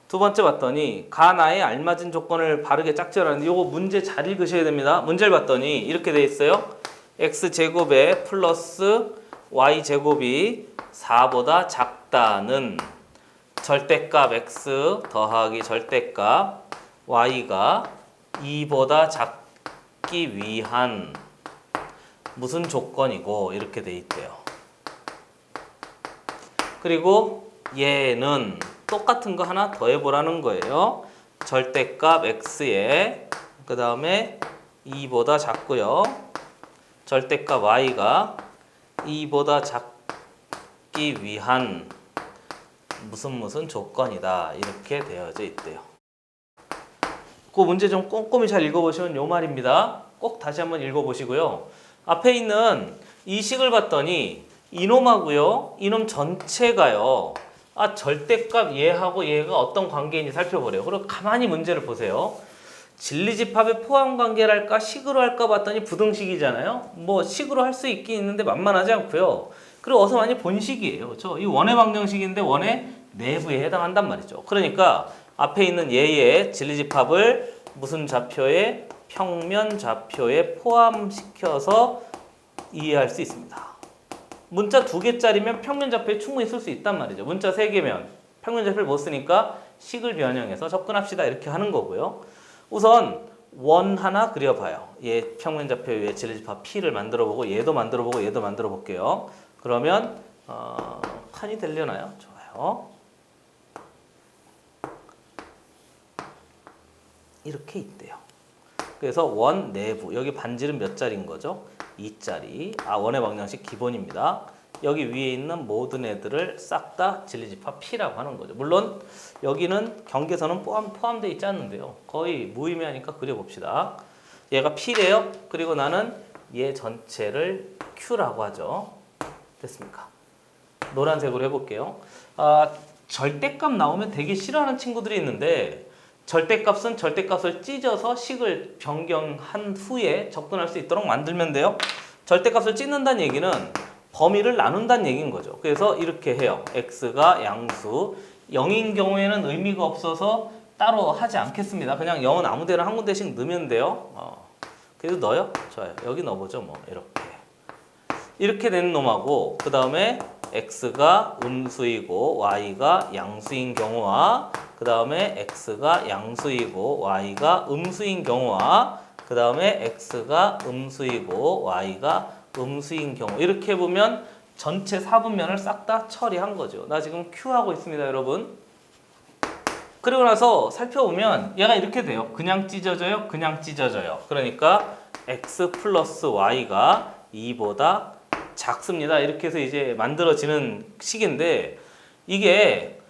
A: 두 번째 봤더니 가나에 알맞은 조건을 바르게 짝지어라는데 요거 문제 잘 읽으셔야 됩니다. 문제를 봤더니 이렇게 돼 있어요. x제곱에 플러스 y제곱이 4보다 작다는 절대값 x 더하기 절대값 y가 2보다 작기 위한 무슨 조건이고 이렇게 돼 있대요. 그리고 얘는 똑같은 거 하나 더 해보라는 거예요. 절대값 x에 그 다음에 2보다 작고요. 절대값 y가 2보다 작기 위한 무슨 조건이다 이렇게 되어져 있대요. 그 문제 좀 꼼꼼히 잘 읽어보시면 요 말입니다. 꼭 다시 한번 읽어보시고요. 앞에 있는 이 식을 봤더니 이놈하고요 이놈 전체가요 절대값 얘하고 얘가 어떤 관계인지 살펴보래요. 그리고 가만히 문제를 보세요. 진리집합의 포함 관계랄까 식으로 할까 봤더니 부등식이잖아요. 뭐 식으로 할 수 있긴 있는데 만만하지 않고요. 그리고 어서 많이 본 식이에요. 그렇죠? 이 원의 방정식인데 원의 내부에 해당한단 말이죠. 그러니까 앞에 있는 얘의 진리집합을 무슨 좌표에 평면 좌표에 포함시켜서 이해할 수 있습니다. 문자 2개짜리면 평면좌표에 충분히 쓸 수 있단 말이죠. 문자 3개면 평면좌표를 못 쓰니까 식을 변형해서 접근합시다 이렇게 하는 거고요. 우선 원 하나 그려봐요. 얘 평면좌표 위에 질리지파 P를 만들어보고 얘도 만들어보고 얘도 만들어 볼게요. 그러면 판이 되려나요? 좋아요. 이렇게 있대요. 그래서 원 내부 여기 반지름 몇 짜리인 거죠? 2짜리. 원의 방정식 기본입니다. 여기 위에 있는 모든 애들을 싹 다 진리지파 P라고 하는 거죠. 물론 여기는 경계선은 포함되어 있지 않는데요. 거의 무의미하니까 그려봅시다. 얘가 P래요. 그리고 나는 얘 전체를 Q라고 하죠. 됐습니까? 노란색으로 해볼게요. 절대값 나오면 되게 싫어하는 친구들이 있는데 절대값은 절대값을 찢어서 식을 변경한 후에 접근할 수 있도록 만들면 돼요. 절대값을 찢는다는 얘기는 범위를 나눈다는 얘기인 거죠. 그래서 이렇게 해요. x가 양수 0인 경우에는 의미가 없어서 따로 하지 않겠습니다. 그냥 0은 아무 데나 한 군데씩 넣으면 돼요. 그래도 넣어요? 좋아요. 여기 넣어보죠. 뭐 이렇게 된 놈하고 그 다음에 x가 음수이고 y가 양수인 경우와 그 다음에 x가 양수이고 y가 음수인 경우와 그 다음에 x가 음수이고 y가 음수인 경우 이렇게 보면 전체 사분면을 싹 다 처리한 거죠. 나 지금 Q 하고 있습니다, 여러분. 그리고 나서 살펴보면 얘가 이렇게 돼요. 그냥 찢어져요, 그냥 찢어져요. 그러니까 x 플러스 y가 2보다 작습니다. 이렇게 해서 이제 만들어지는 식인데 이게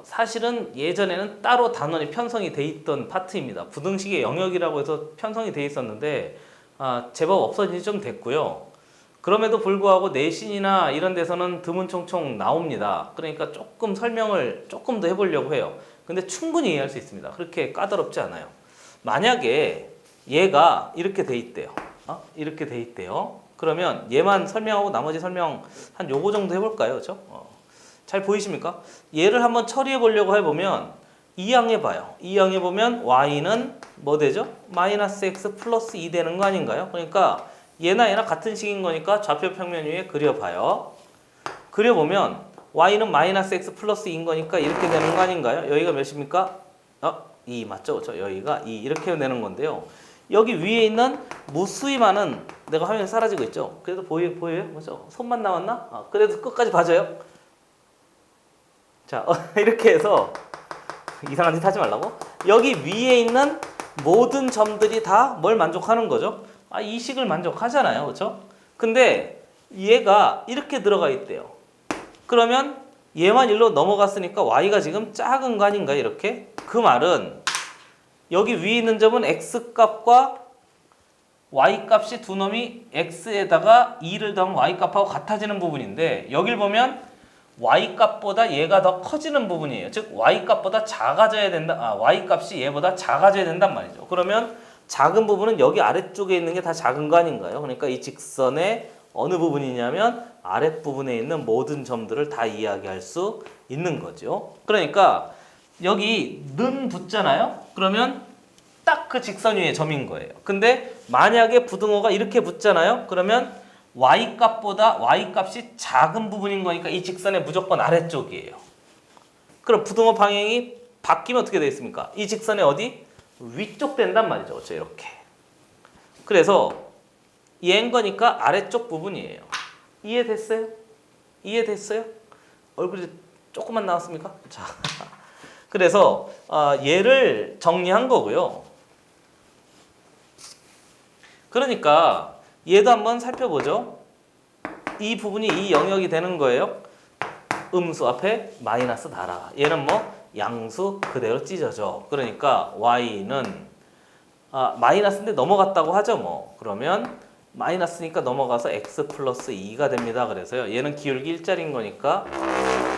A: 사실은 예전에는 따로 단원이 편성이 돼 있던 파트입니다. 부등식의 영역이라고 해서 편성이 돼 있었는데 제법 없어진 지 좀 됐고요. 그럼에도 불구하고 내신이나 이런 데서는 드문총총 나옵니다. 그러니까 조금 설명을 조금 더 해보려고 해요. 근데 충분히 이해할 수 있습니다. 그렇게 까다롭지 않아요. 만약에 얘가 이렇게 돼 있대요. 이렇게 돼 있대요. 그러면 얘만 설명하고 나머지 설명 한 요거 정도 해볼까요? 그렇죠? 잘 보이십니까? 얘를 한번 처리해 보려고 해보면 이항해 봐요. 이항해 보면 y는 뭐 되죠? 마이너스 x 플러스 2 되는 거 아닌가요? 그러니까 얘나 같은 식인 거니까 좌표 평면 위에 그려봐요. 그려보면 y는 마이너스 x 플러스 2인 거니까 이렇게 되는 거 아닌가요? 여기가 몇입니까? 2 맞죠? 그렇죠? 여기가 2 이렇게 되는 건데요. 여기 위에 있는 무수히 많은 내가 화면에 사라지고 있죠? 그래도 보여요? 그렇죠? 손만 나왔나? 그래도 끝까지 봐줘요. 자, 이렇게 해서 이상한 짓 하지 말라고. 여기 위에 있는 모든 점들이 다 뭘 만족하는 거죠? 이 식을 만족하잖아요. 그렇죠? 근데 얘가 이렇게 들어가 있대요. 그러면 얘만 일로 넘어갔으니까 y가 지금 작은 거 아닌가 이렇게? 그 말은 여기 위에 있는 점은 x값과 y값이 두 놈이 x에다가 2를 더하면 y값하고 같아지는 부분인데 여길 보면 y값보다 얘가 더 커지는 부분이에요. 즉 y값보다 작아져야 된다. y값이 얘보다 작아져야 된단 말이죠. 그러면 작은 부분은 여기 아래쪽에 있는 게 다 작은 거 아닌가요? 그러니까 이 직선의 어느 부분이냐면 아랫부분에 있는 모든 점들을 다 이야기할 수 있는 거죠. 그러니까 여기 는 붙잖아요. 그러면 딱 그 직선 위에 점인 거예요. 근데 만약에 부등호가 이렇게 붙잖아요. 그러면 y값보다 y값이 작은 부분인 거니까 이 직선의 무조건 아래쪽이에요. 그럼 부등호 방향이 바뀌면 어떻게 되겠습니까? 이 직선의 어디? 위쪽 된단 말이죠. 그렇죠? 이렇게. 그래서 얘인 거니까 아래쪽 부분이에요. 이해됐어요? 이해됐어요? 얼굴이 조금만 나왔습니까? 자, 그래서 얘를 정리한 거고요. 그러니까 얘도 한번 살펴보죠. 이 부분이 이 영역이 되는 거예요. 음수 앞에 마이너스 달아. 얘는 뭐 양수 그대로 찢어져. 그러니까 y는 마이너스인데 넘어갔다고 하죠 뭐. 그러면 마이너스니까 넘어가서 x 플러스 2가 됩니다. 그래서요. 얘는 기울기 1짜리인 거니까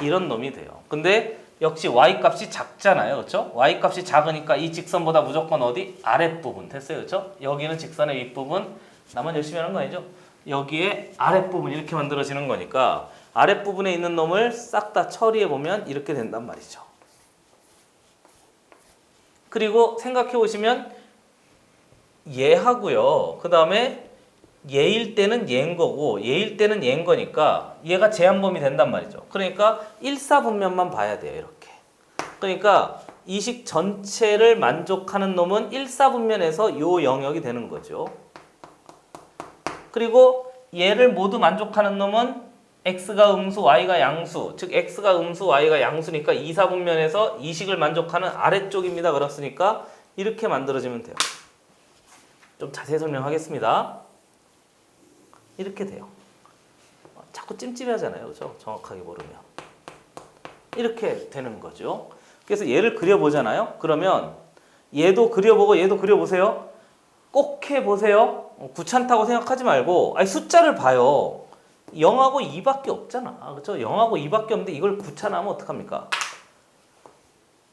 A: 이런 놈이 돼요. 근데 역시 y값이 작잖아요. 그렇죠? y값이 작으니까 이 직선보다 무조건 어디? 아랫부분 됐어요. 그렇죠? 여기는 직선의 윗부분. 나만 열심히 하는 거 아니죠? 여기에 아랫부분 이렇게 만들어지는 거니까 아랫부분에 있는 놈을 싹 다 처리해 보면 이렇게 된단 말이죠. 그리고 생각해 보시면 얘하고요. 그 다음에 얘일 때는 얘인 거고 얘일 때는 얘인 거니까 얘가 제한범위 된단 말이죠. 그러니까 일사분면만 봐야 돼요. 이렇게. 그러니까 이 식 전체를 만족하는 놈은 일사분면에서 요 영역이 되는 거죠. 그리고 얘를 모두 만족하는 놈은 x가 음수, y가 양수, 즉 x가 음수, y가 양수니까 이사분면에서 이 식을 만족하는 아래쪽입니다. 그렇으니까 이렇게 만들어지면 돼요. 좀 자세히 설명하겠습니다. 이렇게 돼요. 자꾸 찜찜하잖아요. 그죠? 정확하게 모르면. 이렇게 되는 거죠. 그래서 얘를 그려보잖아요. 그러면 얘도 그려보고 얘도 그려보세요. 꼭 해보세요. 귀찮다고 생각하지 말고 아니 숫자를 봐요. 0하고 2밖에 없잖아. 그렇죠? 0하고 2밖에 없는데 이걸 귀찮아하면 어떡합니까?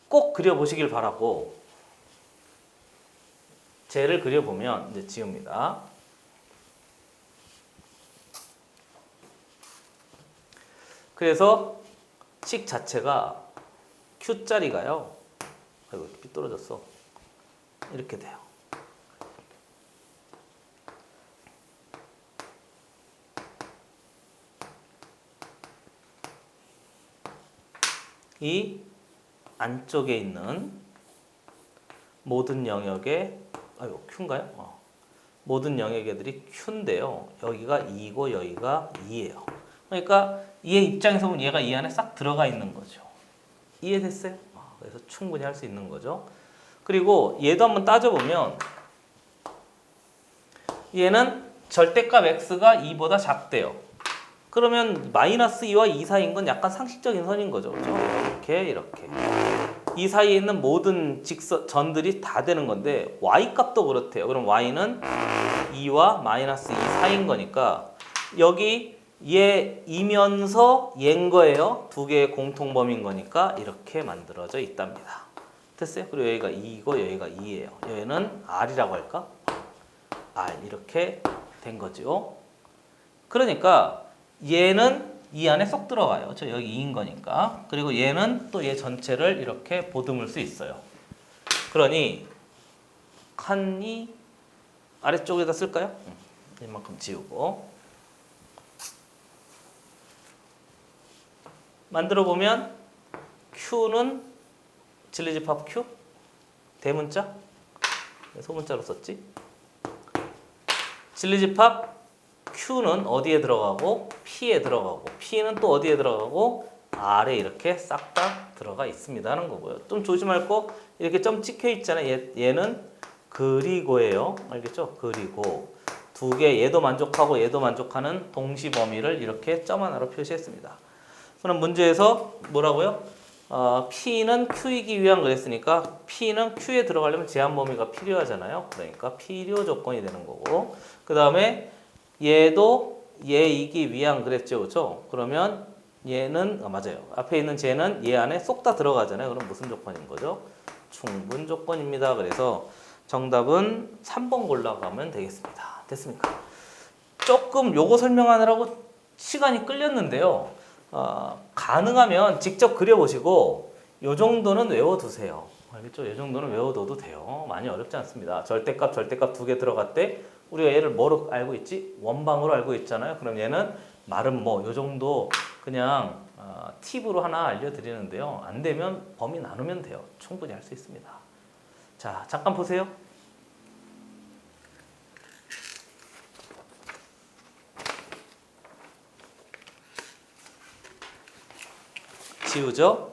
A: 꼭 그려보시길 바라고 쟤를 그려보면 이제 지웁니다. 그래서 식 자체가 Q짜리가요. 아이고 삐뚤어졌어. 이렇게 돼요. 이 안쪽에 있는 모든 영역의 아이고 Q인가요? 모든 영역애들이 Q인데요. 여기가 2고 여기가 2예요. 그러니까 얘 입장에서 보면 얘가 이 안에 싹 들어가 있는 거죠. 이해됐어요? 그래서 충분히 할 수 있는 거죠. 그리고 얘도 한번 따져보면 얘는 절대값 x가 2보다 작대요. 그러면 마이너스 2와 2 사이인 건 약간 상식적인 선인 거죠. 그렇죠? 이렇게. 이 사이에 있는 모든 전들이 다 되는 건데 y 값도 그렇대요. 그럼 y는 2와 마이너스 2 사이인 거니까 여기 얘이면서 얘인 거예요. 두 개의 공통범위인 거니까 이렇게 만들어져 있답니다. 됐어요? 그리고 여기가 2이고 여기가 2예요. 여기는 R이라고 할까? R 이렇게 된 거죠. 그러니까 얘는 이 안에 쏙 들어가요. 저 여기 2인 거니까. 그리고 얘는 또 얘 전체를 이렇게 보듬을 수 있어요. 그러니 칸이 아래쪽에다 쓸까요? 이만큼 지우고 만들어 보면 Q는 진리집합 Q? 대문자? 소문자로 썼지? 진리집합 Q는 어디에 들어가고 P에 들어가고 P는 또 어디에 들어가고 R에 이렇게 싹 다 들어가 있습니다 하는 거고요. 좀 조심할 거 이렇게 점 찍혀 있잖아요. 얘는 그리고예요. 알겠죠? 그리고 두 개 얘도 만족하고 얘도 만족하는 동시 범위를 이렇게 점 하나로 표시했습니다. 그럼 문제에서 뭐라고요? P는 Q이기 위한 그랬으니까 P는 Q에 들어가려면 제한 범위가 필요하잖아요. 그러니까 필요 조건이 되는 거고 그 다음에 얘도 얘이기 위한 그랬죠. 그렇죠? 그러면 얘는 맞아요. 앞에 있는 쟤는 얘 안에 쏙 다 들어가잖아요. 그럼 무슨 조건인 거죠? 충분 조건입니다. 그래서 정답은 3번 골라가면 되겠습니다. 됐습니까? 조금 요거 설명하느라고 시간이 끌렸는데요. 가능하면 직접 그려보시고 요 정도는 외워두세요. 알겠죠? 이 정도는 외워둬도 돼요. 많이 어렵지 않습니다. 절대값 두 개 들어갔대. 우리가 얘를 뭐로 알고 있지? 원방으로 알고 있잖아요. 그럼 얘는 말은 뭐 요 정도 그냥 팁으로 하나 알려드리는데요. 안 되면 범위 나누면 돼요. 충분히 할 수 있습니다. 자, 잠깐 보세요. 지우죠?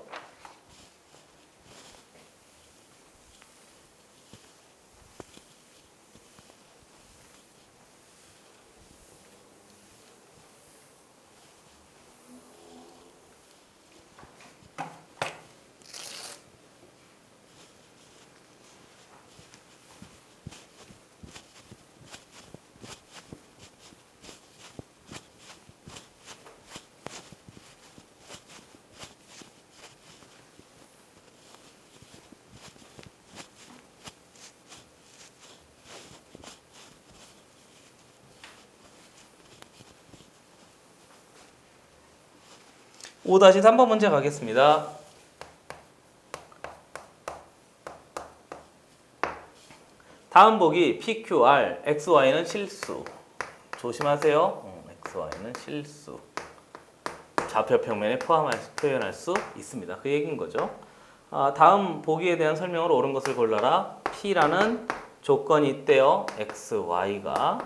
A: 오 3번 문제 가겠습니다. 다음 보기 PQR, XY는 실수. 조심하세요. xy는 실수. 좌표 평면에 표현할 수 있습니다. 그 얘기인 거죠. 다음 보기에 대한 설명으로 옳은 것을 골라라. P라는 조건이 있대요. x, y가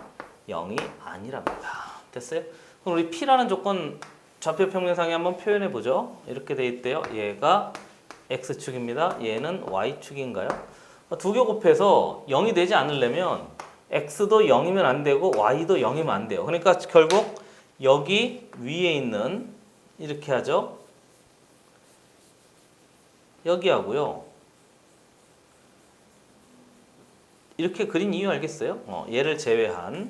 A: 0이 아니랍니다. 됐어요? 그럼 우리 P라는 조건 좌표 평면상에 한번 표현해 보죠. 이렇게 돼 있대요. 얘가 x축입니다. 얘는 y축인가요? 두 개 곱해서 0이 되지 않으려면 x도 0이면 안 되고 y도 0이면 안 돼요. 그러니까 결국 여기 위에 있는 이렇게 하죠. 여기하고요. 이렇게 그린 이유 알겠어요? 얘를 제외한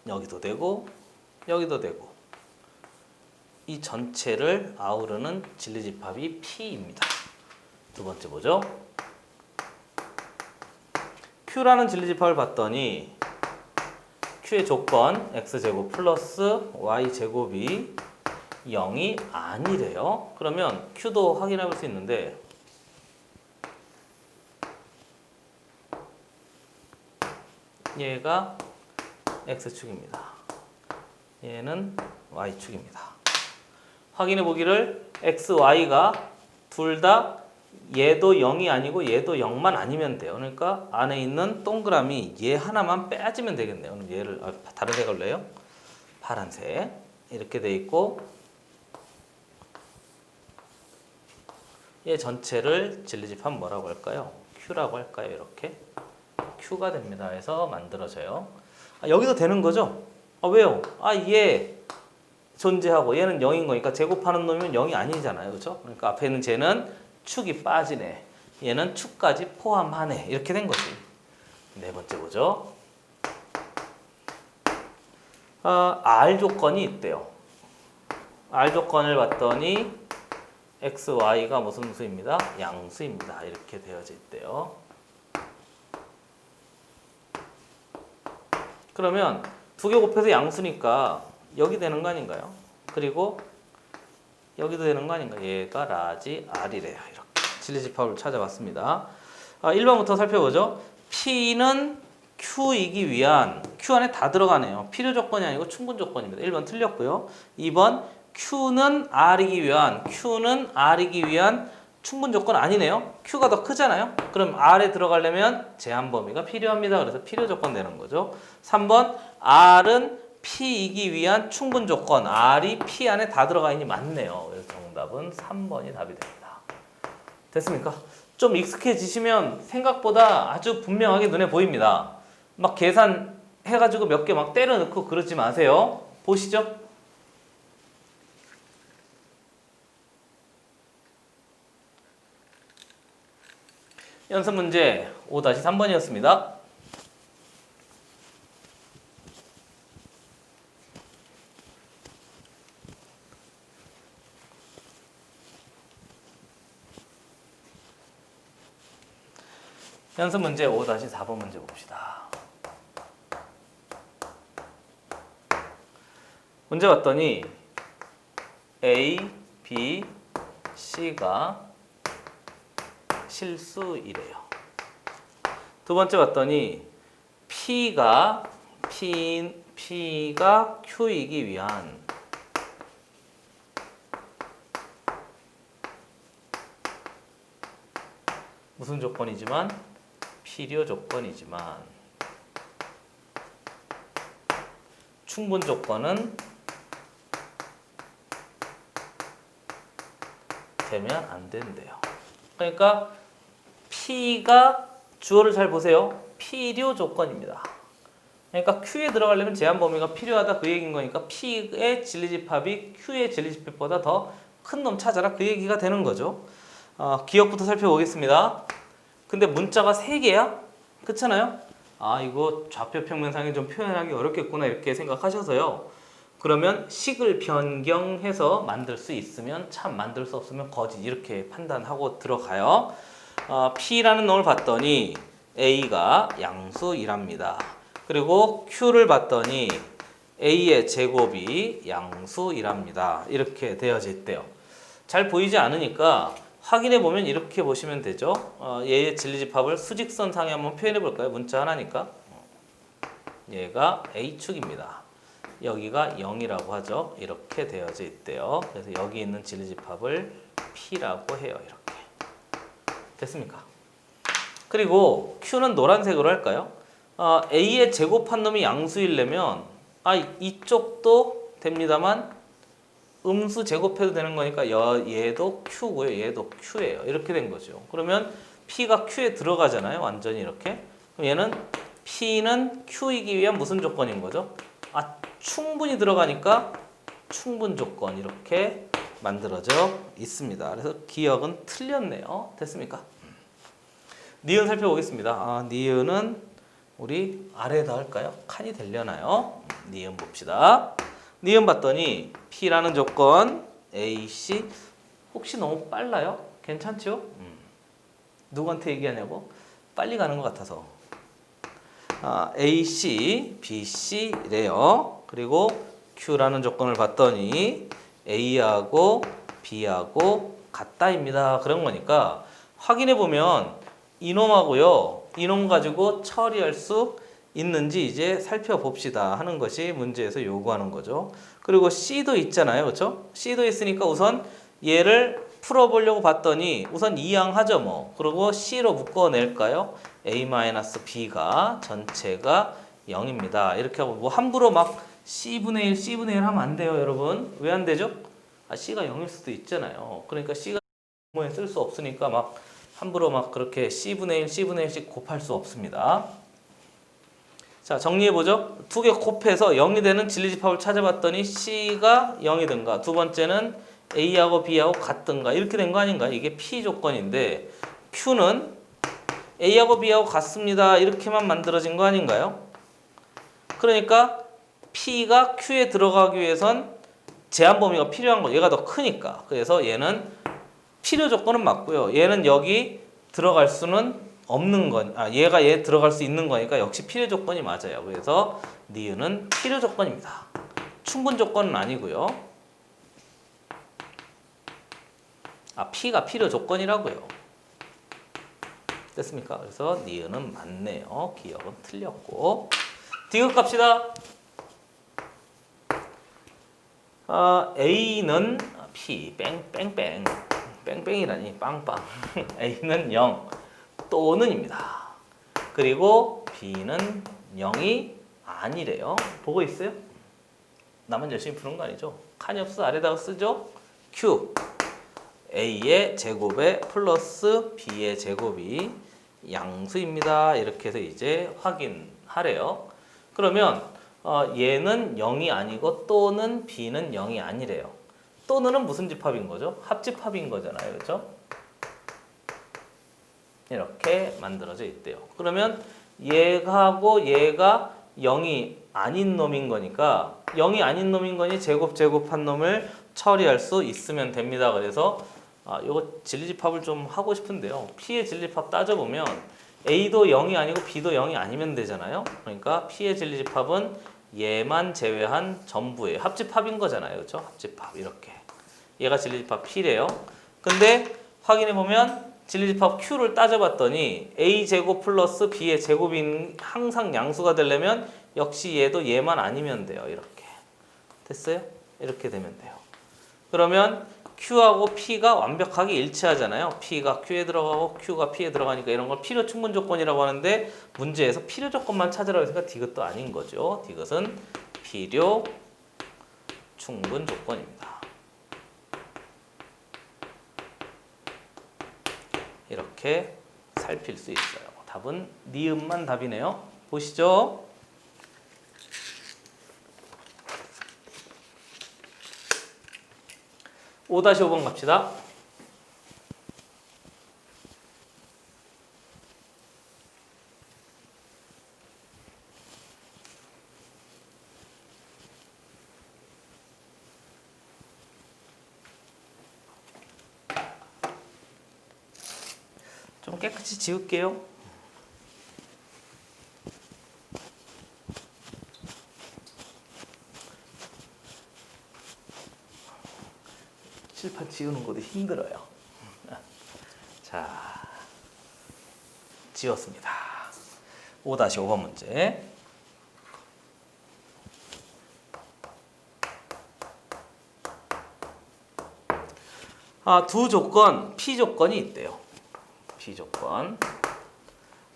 A: 여기도 되고 여기도 되고 이 전체를 아우르는 진리집합이 P입니다. 두 번째 보죠. Q라는 진리집합을 봤더니 Q의 조건 x제곱 플러스 y제곱이 0이 아니래요. 그러면 Q도 확인해 볼 수 있는데 얘가 x축입니다. 얘는 y축입니다. 확인해 보기를 x, y가 둘 다 얘도 0이 아니고 얘도 0만 아니면 돼요. 그러니까 안에 있는 동그라미 얘 하나만 빼주면 되겠네요. 그럼 얘를 다른 색 할래요? 파란색 이렇게 돼 있고 얘 전체를 진리집합 뭐라고 할까요? Q라고 할까요? 이렇게 Q가 됩니다. 해서 만들어져요. 여기도 되는 거죠? 왜요? 얘 존재하고 얘는 0인 거니까 제곱하는 놈이면 0이 아니잖아요. 그렇죠? 그러니까 앞에 있는 쟤는 축이 빠지네. 얘는 축까지 포함하네. 이렇게 된 거지. 네 번째 보죠. R 조건이 있대요. R 조건을 봤더니 x, y가 무슨 수입니다? 양수입니다. 이렇게 되어져 있대요. 그러면 두 개 곱해서 양수니까 여기 되는 거 아닌가요? 그리고 여기도 되는 거 아닌가? 얘가 라지 R이래요. 이렇게 진리집합을 찾아봤습니다. 1번부터 살펴보죠. P는 Q이기 위한 Q 안에 다 들어가네요. 필요 조건이 아니고 충분 조건입니다. 1번 틀렸고요. 2번 Q는 R이기 위한 충분 조건 아니네요. Q가 더 크잖아요. 그럼 R에 들어가려면 제한 범위가 필요합니다. 그래서 필요 조건 되는 거죠. 3번 R은 P이기 위한 충분 조건. R이 P 안에 다 들어가 있니 맞네요. 그래서 정답은 3번이 답이 됩니다. 됐습니까? 좀 익숙해지시면 생각보다 아주 분명하게 눈에 보입니다. 막 계산해가지고 몇 개 막 때려 넣고 그러지 마세요. 보시죠. 연습 문제 5-3번이었습니다. 연습 문제 5-4번 문제 봅시다. 문제 봤더니 A, B, C가 실수이래요. 두 번째 봤더니 P가 Q이기 위한 무슨 조건이지만 필요 조건이지만 충분 조건은 되면 안 된대요. 그러니까 P가 주어를 잘 보세요. 필요 조건입니다. 그러니까 Q에 들어가려면 제한 범위가 필요하다 그 얘기인 거니까 P의 진리집합이 Q의 진리집합보다 더 큰 놈 찾아라 그 얘기가 되는 거죠. 기억부터 살펴보겠습니다. 근데 문자가 3개야? 그렇잖아요? 이거 좌표 평면상에 좀 표현하기 어렵겠구나 이렇게 생각하셔서요. 그러면 식을 변경해서 만들 수 있으면 참 만들 수 없으면 거짓 이렇게 판단하고 들어가요. P라는 놈을 봤더니 A가 양수이랍니다. 그리고 Q를 봤더니 A의 제곱이 양수이랍니다. 이렇게 되어져 있대요. 잘 보이지 않으니까 확인해 보면 이렇게 보시면 되죠. 얘의 진리집합을 수직선상에 한번 표현해 볼까요? 문자 하나니까. 얘가 A축입니다. 여기가 0이라고 하죠. 이렇게 되어져 있대요. 그래서 여기 있는 진리집합을 P라고 해요. 이렇게. 됐습니까? 그리고 Q는 노란색으로 할까요? A의 제곱한 놈이 양수이려면 이쪽도 됩니다만 음수 제곱해도 되는 거니까 얘도 Q고요. 얘도 Q예요. 이렇게 된 거죠. 그러면 P가 Q에 들어가잖아요. 완전히 이렇게. 그럼 얘는 P는 Q이기 위한 무슨 조건인 거죠? 충분히 들어가니까 충분 조건 이렇게 만들어져 있습니다. 그래서 기억은 틀렸네요. 됐습니까? 니은 살펴보겠습니다. 니은은 우리 아래에다 할까요? 칸이 되려나요? 니은 봅시다. 니은 봤더니 P라는 조건 A, C 혹시 너무 빨라요? 괜찮죠? 누구한테 얘기하냐고? 빨리 가는 것 같아서 A, C, B, C래요. 그리고 Q라는 조건을 봤더니 A하고 B하고 같다입니다. 그런 거니까 확인해 보면 이놈하고요. 이놈 가지고 처리할 수 있는지 이제 살펴봅시다 하는 것이 문제에서 요구하는 거죠. 그리고 C도 있잖아요. 그렇죠? C도 있으니까 우선 얘를 풀어보려고 봤더니 우선 이항하죠 뭐. 그리고 C로 묶어낼까요? A-B가 전체가 0입니다. 이렇게 하고 뭐 함부로 막 C분의 1, C분의 1 하면 안 돼요 여러분. 왜 안 되죠? C가 0일 수도 있잖아요. 그러니까 C가 뭐에 쓸 수 없으니까 막 함부로 막 그렇게 C분의 1, C분의 1씩 곱할 수 없습니다. 자, 정리해보죠. 두 개 곱해서 0이 되는 진리집합을 찾아봤더니 C가 0이든가 두 번째는 A하고 B하고 같든가 이렇게 된 거 아닌가? 이게 P 조건인데 Q는 A하고 B하고 같습니다. 이렇게만 만들어진 거 아닌가요? 그러니까 P가 Q에 들어가기 위해선 제한 범위가 필요한 거. 얘가 더 크니까. 그래서 얘는 필요 조건은 맞고요. 얘는 여기 들어갈 수는 없는 건, 얘가 얘 들어갈 수 있는 거니까 역시 필요 조건이 맞아요. 그래서 니은은 필요 조건입니다. 충분 조건은 아니고요. P가 필요 조건이라고요. 됐습니까? 그래서 니은은 맞네요. 기억은 틀렸고. 디귿 갑시다. A는 P, 뺑뺑뺑. 뺑뺑이라니, 빵빵. A는 0 또는입니다. 그리고 B는 0이 아니래요. 보고 있어요? 나만 열심히 푸는 거 아니죠? 칸이 없어 아래다가 쓰죠? Q. A의 제곱에 플러스 B의 제곱이 양수입니다. 이렇게 해서 이제 확인하래요. 그러면 얘는 0이 아니고 또는 B는 0이 아니래요. 또는은 무슨 집합인 거죠? 합집합인 거잖아요. 그렇죠? 이렇게 만들어져 있대요. 그러면 얘하고 얘가 0이 아닌 놈인 거니까 0이 아닌 놈인 거니 제곱한 놈을 처리할 수 있으면 됩니다. 그래서 이거 진리집합을 좀 하고 싶은데요. P의 진리집합 따져보면 A도 0이 아니고 B도 0이 아니면 되잖아요. 그러니까 P의 진리집합은 얘만 제외한 전부의 합집합인 거잖아요. 그렇죠? 합집합 이렇게. 얘가 진리집합 P래요. 근데 확인해보면 진리집합 Q를 따져봤더니 A제곱 플러스 B의 제곱인 항상 양수가 되려면 역시 얘도 얘만 아니면 돼요. 이렇게. 됐어요? 이렇게 되면 돼요. 그러면 Q하고 P가 완벽하게 일치하잖아요. P가 Q에 들어가고 Q가 P에 들어가니까 이런 걸 필요 충분 조건이라고 하는데 문제에서 필요 조건만 찾으라고 했으니까 디귿도 아닌 거죠. 디귿은 필요 충분 조건입니다. 이렇게 살필 수 있어요. 답은 니은만 답이네요. 보시죠. 5-5번 갑시다. 좀 깨끗이 지울게요. 칠판 지우는 것도 힘들어요. 자, 지웠습니다. 5-5번 문제. 두 조건, P 조건이 있대요. P 조건.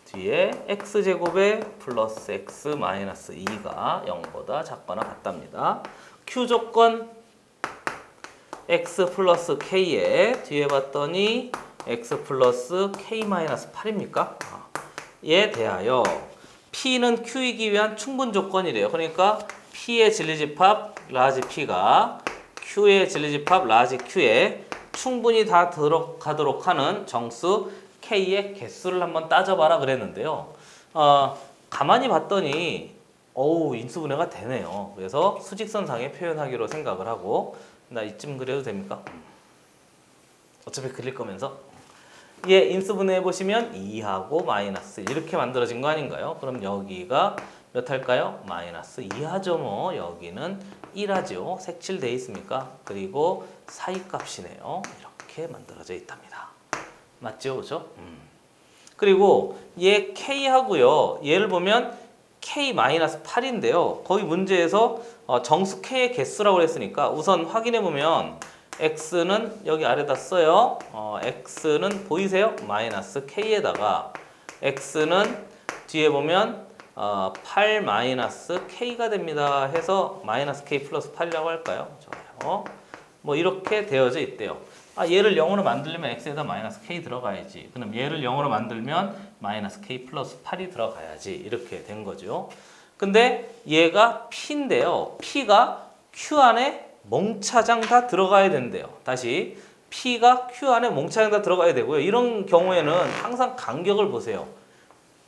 A: 뒤에 x제곱에 플러스 x 마이너스 2가 0보다 작거나 같답니다. Q 조건 x 플러스 k에 뒤에 봤더니 x 플러스 k 마이너스 8입니까? 에 대하여 P는 Q이기 위한 충분 조건이래요. 그러니까 P의 진리집합 라지 P가 Q의 진리집합 라지 Q에 충분히 다 들어가도록 하는 정수 K의 개수를 한번 따져봐라 그랬는데요. 가만히 봤더니 인수분해가 되네요. 그래서 수직선상에 표현하기로 생각을 하고 나 이쯤 그려도 됩니까? 어차피 그릴 거면서 인수분해 해보시면 2하고 마이너스 이렇게 만들어진 거 아닌가요? 그럼 여기가 몇 할까요? 마이너스 2하죠. 뭐 여기는 1하죠. 색칠되어 있습니까? 그리고 사이값이네요. 이렇게 만들어져 있답니다. 맞죠? 그죠? 그리고 얘 K하고요. 얘를 보면 K-8인데요. 거기 문제에서 정수 K의 개수라고 했으니까 우선 확인해 보면 X는 여기 아래다 써요. X는 보이세요? 마이너스 K에다가 X는 뒤에 보면 8 마이너스 K가 됩니다. 해서 마이너스 K 플러스 8이라고 할까요? 좋아요. 뭐 이렇게 되어져 있대요. 얘를 0으로 만들려면 x에다 마이너스 k 들어가야지. 그럼 얘를 0으로 만들면 마이너스 k 플러스 8이 들어가야지. 이렇게 된 거죠. 근데 얘가 p인데요. p가 q 안에 몽차장 다 들어가야 된대요. 다시 p가 q 안에 몽차장 다 들어가야 되고요. 이런 경우에는 항상 간격을 보세요.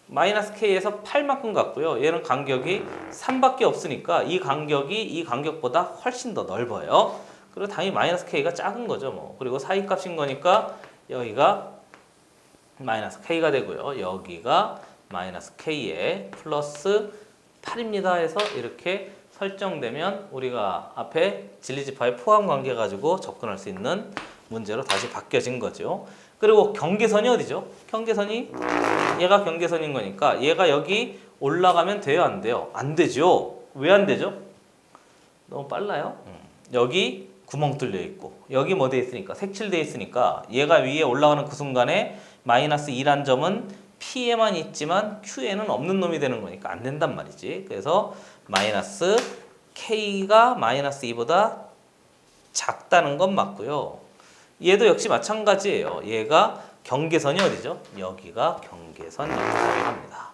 A: 마이너스 k에서 8만큼 같고요. 얘는 간격이 3밖에 없으니까 이 간격이 이 간격보다 훨씬 더 넓어요. 그리고 당연히 마이너스 k가 작은 거죠. 뭐. 그리고 사이값인 거니까 여기가 마이너스 k가 되고요. 여기가 마이너스 k에 플러스 8입니다 해서 이렇게 설정되면 우리가 앞에 진리집합의 포함 관계 가지고 접근할 수 있는 문제로 다시 바뀌어진 거죠. 그리고 경계선이 어디죠? 경계선이 얘가 경계선인 거니까 얘가 여기 올라가면 돼요? 안 돼요? 안 되죠. 왜 안 되죠? 너무 빨라요. 여기 구멍 뚫려 있고 여기 뭐 돼 있으니까 색칠돼 있으니까 얘가 위에 올라가는 그 순간에 마이너스 2란 점은 P에만 있지만 Q에는 없는 놈이 되는 거니까 안 된단 말이지. 그래서 마이너스 K가 마이너스 2보다 작다는 건 맞고요. 얘도 역시 마찬가지예요. 얘가 경계선이 어디죠? 여기가 경계선 역할을 합니다.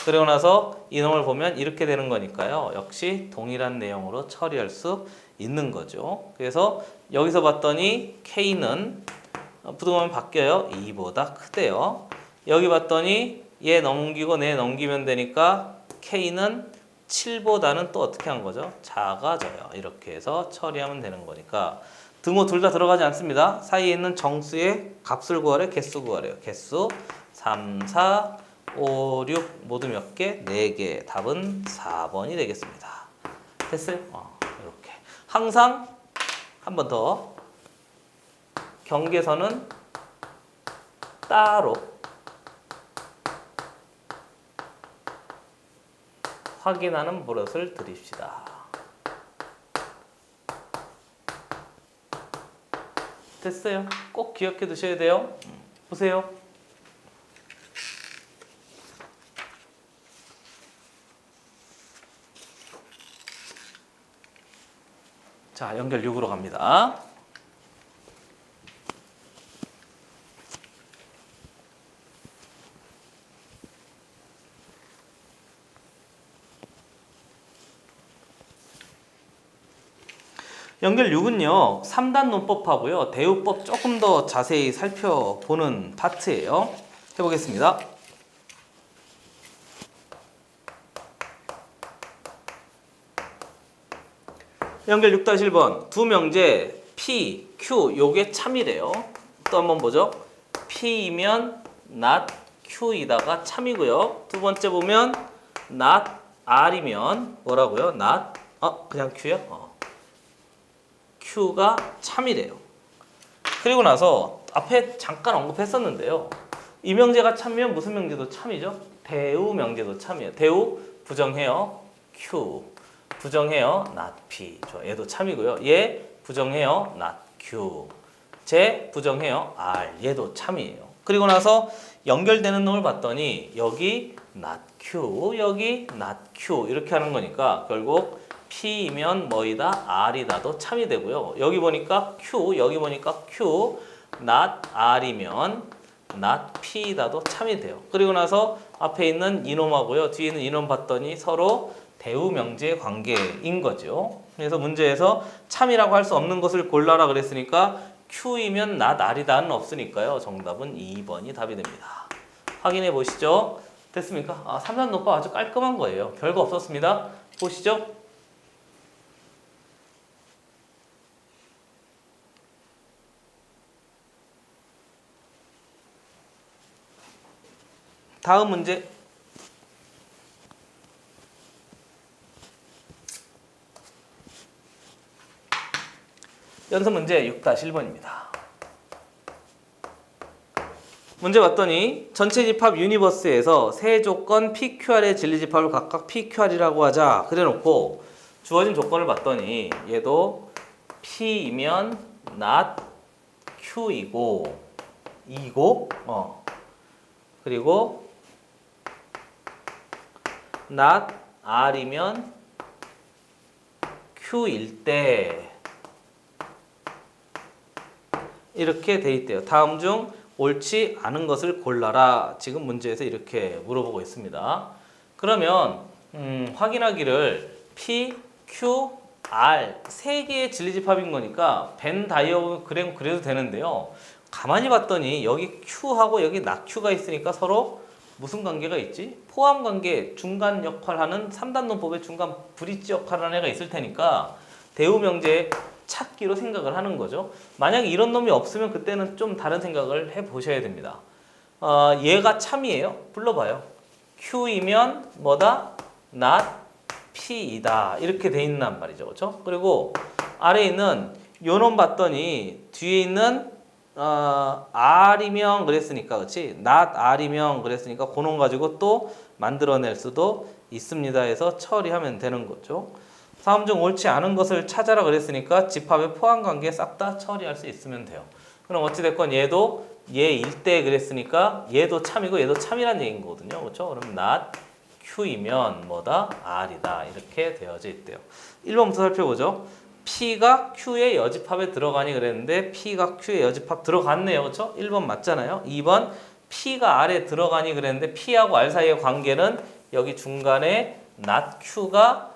A: 그리고 나서 이놈을 보면 이렇게 되는 거니까요. 역시 동일한 내용으로 처리할 수 있는 거죠. 그래서 여기서 봤더니 K는 부등호면 바뀌어요. 2보다 크대요. 여기 봤더니 얘 넘기고 내 넘기면 되니까 K는 7보다는 또 어떻게 한 거죠? 작아져요. 이렇게 해서 처리하면 되는 거니까 등호 둘 다 들어가지 않습니다. 사이에 있는 정수의 값을 구하래, 개수 구하래요. 개수 3, 4, 5, 6 모두 몇 개? 4개. 답은 4번이 되겠습니다. 됐어요? 이렇게. 항상 한 번 더 경계선은 따로 확인하는 버릇을 들입시다. 됐어요? 꼭 기억해 두셔야 돼요. 보세요. 자, 연결 6으로 갑니다. 연결 6은요. 3단 논법하고요. 대우법 조금 더 자세히 살펴보는 파트예요. 해보겠습니다. 연결 6-1번 두 명제 P, Q 요게 참이래요. 또 한번 보죠. P이면 not Q이다가 참이고요. 두 번째 보면 not R이면 뭐라고요? not 그냥 Q요? Q가 참이래요. 그리고 나서 앞에 잠깐 언급했었는데요. 이 명제가 참이면 무슨 명제도 참이죠? 대우 명제도 참이에요. 대우 부정해요. Q 부정해요. not P. 얘도 참이고요. 얘 부정해요. not Q. 제 부정해요. R 얘도 참이에요. 그리고 나서 연결되는 놈을 봤더니 여기 not Q, 여기 not Q 이렇게 하는 거니까 결국 P이면 뭐이다? R이다도 참이 되고요. 여기 보니까 Q, 여기 보니까 Q, not R이면 not P이다도 참이 돼요. 그리고 나서 앞에 있는 이놈하고요. 뒤에 있는 이놈 봤더니 서로 대우명제 관계인 거죠. 그래서 문제에서 참이라고 할 수 없는 것을 골라라 그랬으니까 Q이면 not R이다는 없으니까요. 정답은 2번이 답이 됩니다. 확인해 보시죠. 됐습니까? 3단 논법 아주 깔끔한 거예요. 별거 없었습니다. 보시죠. 다음 문제. 연습 문제 6-1번입니다. 문제 봤더니 전체 집합 유니버스에서 세 조건 PQR의 진리 집합을 각각 PQR이라고 하자 그래 놓고 주어진 조건을 봤더니 얘도 P이면 not Q이고 그리고 not R이면 Q일 때 이렇게 돼 있대요. 다음 중 옳지 않은 것을 골라라. 지금 문제에서 이렇게 물어보고 있습니다. 그러면 확인하기를 P, Q, R 세 개의 진리집합인 거니까 벤 다이어그램 그려도 되는데요. 가만히 봤더니 여기 Q하고 여기 not Q가 있으니까 서로 무슨 관계가 있지? 포함 관계, 중간 역할하는 3단 논법의 중간 브릿지 역할하는 애가 있을 테니까 대우명제 찾기로 생각을 하는 거죠. 만약에 이런 놈이 없으면 그때는 좀 다른 생각을 해보셔야 됩니다. 얘가 참이에요. 불러봐요. Q이면 뭐다? not P이다. 이렇게 돼 있단 말이죠. 그렇죠? 그리고 아래에 있는 요 놈 봤더니 뒤에 있는 R이면 그랬으니까 그렇지? not R이면 그랬으니까 그 놈 가지고 또 만들어낼 수도 있습니다 해서 처리하면 되는 거죠. 다음 중 옳지 않은 것을 찾아라 그랬으니까 집합의 포함 관계 싹 다 처리할 수 있으면 돼요. 그럼 어찌됐건 얘도 얘일 때 그랬으니까 얘도 참이고 얘도 참이란 얘기인 거거든요. 그렇죠? 그럼 not Q이면 뭐다? R이다. 이렇게 되어져 있대요. 1번부터 살펴보죠. P가 Q의 여집합에 들어가니 그랬는데 P가 Q의 여집합 들어갔네요. 그렇죠? 1번 맞잖아요. 2번 P가 R에 들어가니 그랬는데 P하고 R 사이의 관계는 여기 중간에 not Q가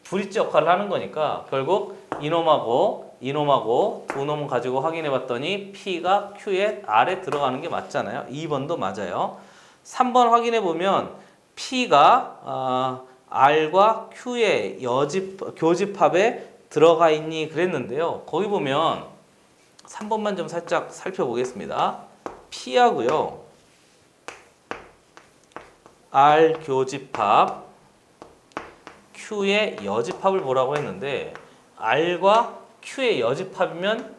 A: 브릿지 역할을 하는 거니까 결국 이놈하고 두 놈 가지고 확인해 봤더니 P가 Q의 R에 들어가는 게 맞잖아요. 2번도 맞아요. 3번 확인해 보면 P가 R과 Q의 교집합에 들어가 있니 그랬는데요. 거기 보면 3번만 좀 살짝 살펴보겠습니다. P하고요 R 교집합 Q의 여집합을 보라고 했는데 R과 Q의 여집합이면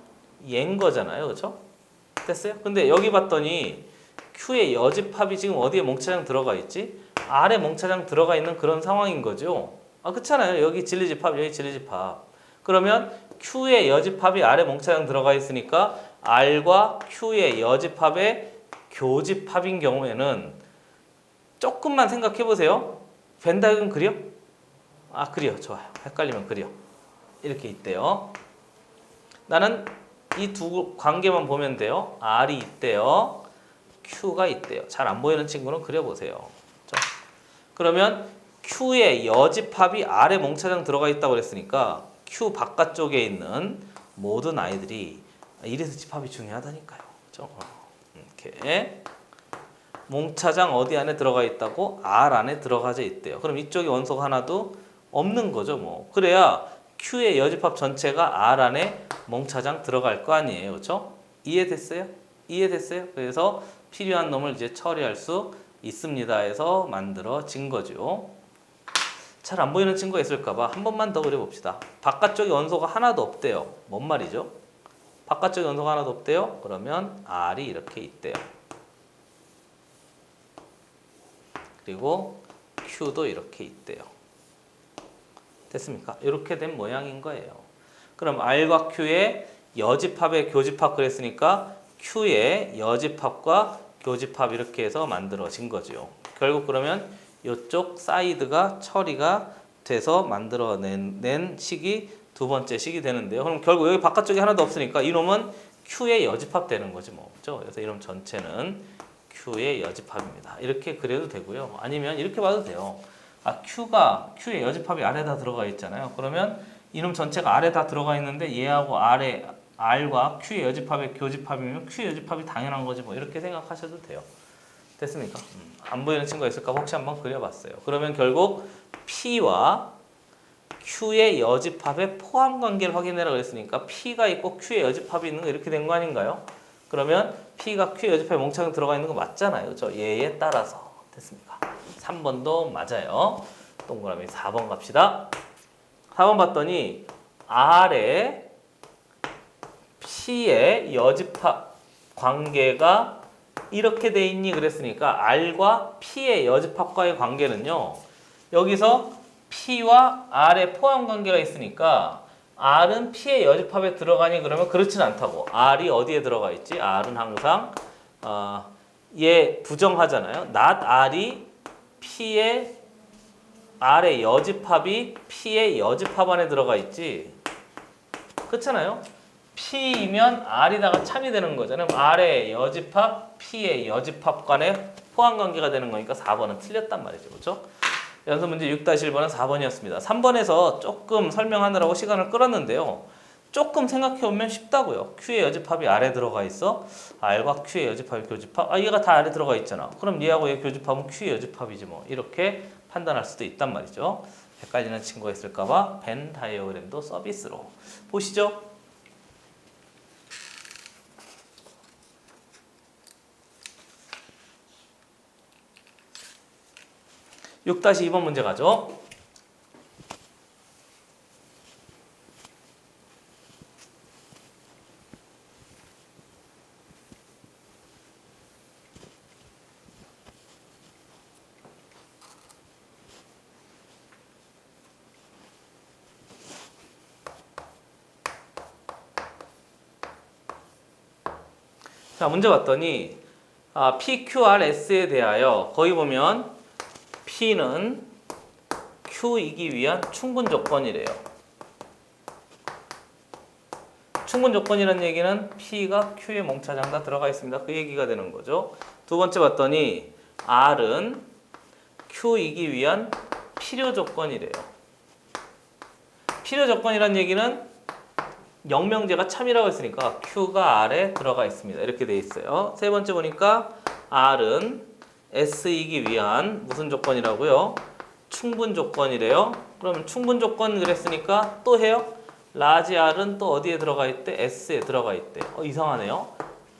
A: 얘인 거잖아요. 그렇죠? 됐어요? 근데 여기 봤더니 Q의 여집합이 지금 어디에 몽차장 들어가 있지? R에 몽차장 들어가 있는 그런 상황인 거죠. 그렇잖아요. 여기 진리집합, 여기 진리집합. 그러면 Q의 여집합이 R에 몽차장 들어가 있으니까 R과 Q의 여집합의 교집합인 경우에는 조금만 생각해 보세요. 벤 다이어그램 그려? 그려. 좋아요. 헷갈리면 그려. 이렇게 있대요. 나는 이 두 관계만 보면 돼요. R이 있대요. Q가 있대요. 잘 안 보이는 친구는 그려보세요. 그러면 Q의 여집합이 R에 몽차장 들어가 있다고 그랬으니까 Q 바깥쪽에 있는 모든 아이들이 이래서 집합이 중요하다니까요. 그렇죠? 이렇게 몽차장 어디 안에 들어가 있다고? R 안에 들어가져 있대요. 그럼 이쪽에 원소가 하나도 없는 거죠, 뭐. 그래야 Q의 여집합 전체가 R 안에 몽차장 들어갈 거 아니에요. 그렇죠? 이해됐어요? 이해됐어요? 그래서 필요한 놈을 이제 처리할 수 있습니다 해서 만들어진 거죠. 잘 안 보이는 친구가 있을까 봐 한 번만 더 그려 봅시다. 바깥쪽에 원소가 하나도 없대요. 뭔 말이죠? 바깥쪽에 원소가 하나도 없대요. 그러면 R이 이렇게 있대요. 그리고 Q도 이렇게 있대요. 됐습니까? 이렇게 된 모양인 거예요. 그럼 R과 Q의 여집합의 교집합 그랬으니까 Q의 여집합과 교집합 이렇게 해서 만들어진 거죠. 결국 그러면 이쪽 사이드가 처리가 돼서 만들어낸 식이 두 번째 식이 되는데요. 그럼 결국 여기 바깥쪽에 하나도 없으니까 이놈은 Q의 여집합 되는 거지 뭐. 그렇죠? 그래서 이놈 전체는 Q의 여집합입니다. 이렇게 그려도 되고요. 아니면 이렇게 봐도 돼요. Q가 Q의 여집합이 아래다 들어가 있잖아요. 그러면 이놈 전체가 아래 다 들어가 있는데 얘하고 아래 R과 Q의 여집합의 교집합이면 Q의 여집합이 당연한 거지 뭐. 이렇게 생각하셔도 돼요. 됐습니까? 안 보이는 친구가 있을까 혹시 한번 그려봤어요. 그러면 결국 P와 Q의 여집합의 포함 관계를 확인해라 그랬으니까 P가 있고 Q의 여집합이 있는 거 이렇게 된 거 아닌가요? 그러면 P가 Q의 여집합에 몽창 들어가 있는 거 맞잖아요. 그렇죠? 얘에 따라서 됐습니까? 3번도 맞아요. 동그라미 4번 갑시다. 4번 봤더니 R의 P의 여집합 관계가 이렇게 돼 있니 그랬으니까 R과 P의 여집합과의 관계는요. 여기서 P와 R의 포함 관계가 있으니까 R은 P의 여집합에 들어가니 그러면 그렇진 않다고. R이 어디에 들어가 있지? R은 항상 얘 부정하잖아요. not R이 P의 R의 여집합이 P의 여집합 안에 들어가 있지. 그렇잖아요. P이면 R이다가 참이 되는 거잖아요. R의 여집합, P의 여집합 간의 포함 관계가 되는 거니까 4번은 틀렸단 말이죠. 그렇죠? 연습 문제 6-1번은 4번이었습니다. 3번에서 조금 설명하느라고 시간을 끌었는데요. 조금 생각해보면 쉽다고요. Q의 여집합이 아래 들어가 있어. R과 Q의 여집합이 교집합. 얘가 다 아래 들어가 있잖아. 그럼 얘하고 얘 교집합은 Q의 여집합이지 뭐. 이렇게 판단할 수도 있단 말이죠. 헷갈리는 친구가 있을까봐 벤 다이어그램도 서비스로. 보시죠. (6-2번) 문제 가죠. 자, 문제 봤더니 PQRS에 대하여 거기 보면 P는 Q이기 위한 충분 조건이래요. 충분 조건이라는 얘기는 P가 Q의 몽차장 다 들어가 있습니다. 그 얘기가 되는 거죠. 두 번째 봤더니 R은 Q이기 위한 필요 조건이래요. 필요 조건이라는 얘기는 영명제가 참이라고 했으니까 Q가 R에 들어가 있습니다. 이렇게 돼 있어요. 세 번째 보니까 R은 S이기 위한 무슨 조건이라고요? 충분 조건이래요. 그러면 충분 조건 그랬으니까 또 해요. 라지 R은 또 어디에 들어가 있대? S에 들어가 있대. 이상하네요.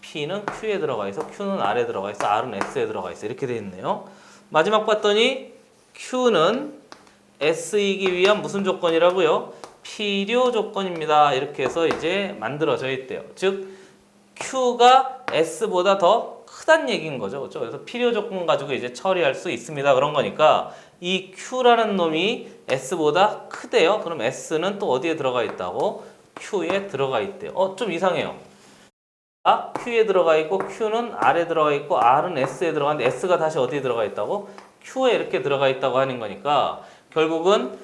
A: P는 Q에 들어가 있어. Q는 R에 들어가 있어. R은 S에 들어가 있어. 이렇게 돼 있네요. 마지막 봤더니 Q는 S이기 위한 무슨 조건이라고요? 필요 조건입니다. 이렇게 해서 이제 만들어져 있대요. 즉 Q가 S보다 더 크다는 얘기인 거죠. 그렇죠? 그래서 필요 조건 가지고 이제 처리할 수 있습니다. 그런 거니까 이 Q라는 놈이 S보다 크대요. 그럼 S는 또 어디에 들어가 있다고? Q에 들어가 있대요. 좀 이상해요. Q에 들어가 있고 Q는 R에 들어가 있고 R은 S에 들어가는데 S가 다시 어디에 들어가 있다고? Q에 이렇게 들어가 있다고 하는 거니까 결국은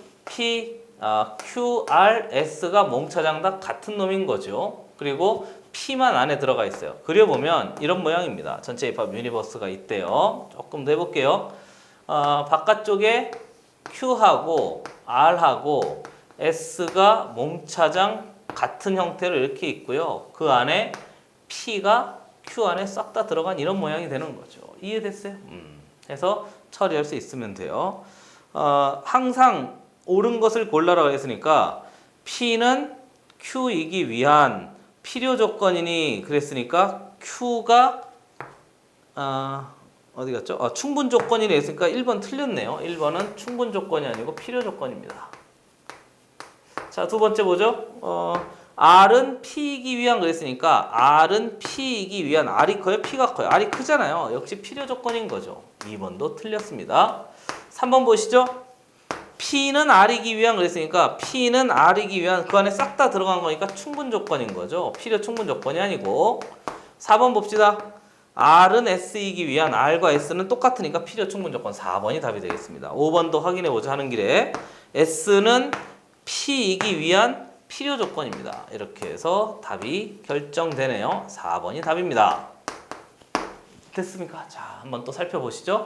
A: QRS가 몽차장 다 같은 놈인 거죠. 그리고 P만 안에 들어가 있어요. 그려보면 이런 모양입니다. 전체 입합 유니버스가 있대요. 조금 더 해볼게요. 바깥쪽에 Q하고 R하고 S가 몽차장 같은 형태로 이렇게 있고요. 그 안에 P가 Q 안에 싹 다 들어간 이런 모양이 되는 거죠. 이해됐어요? 해서 처리할 수 있으면 돼요. 항상 옳은 것을 골라라고 했으니까 P는 Q이기 위한 필요 조건이니 그랬으니까 Q가 어디 갔죠? 충분 조건이니 했으니까 1번 틀렸네요. 1번은 충분 조건이 아니고 필요 조건입니다. 자, 두 번째 보죠. R은 P이기 위한 그랬으니까 R은 P이기 위한 R이 커요? P가 커요? R이 크잖아요. 역시 필요 조건인 거죠. 2번도 틀렸습니다. 3번 보시죠. P는 R이기 위한 그랬으니까 P는 R이기 위한 그 안에 싹 다 들어간 거니까 충분 조건인 거죠. 필요 충분 조건이 아니고 4번 봅시다. R은 S이기 위한 R과 S는 똑같으니까 필요 충분 조건 4번이 답이 되겠습니다. 5번도 확인해 보자 하는 길에 S는 P이기 위한 필요 조건입니다. 이렇게 해서 답이 결정되네요. 4번이 답입니다. 됐습니까? 자, 한번 또 살펴보시죠.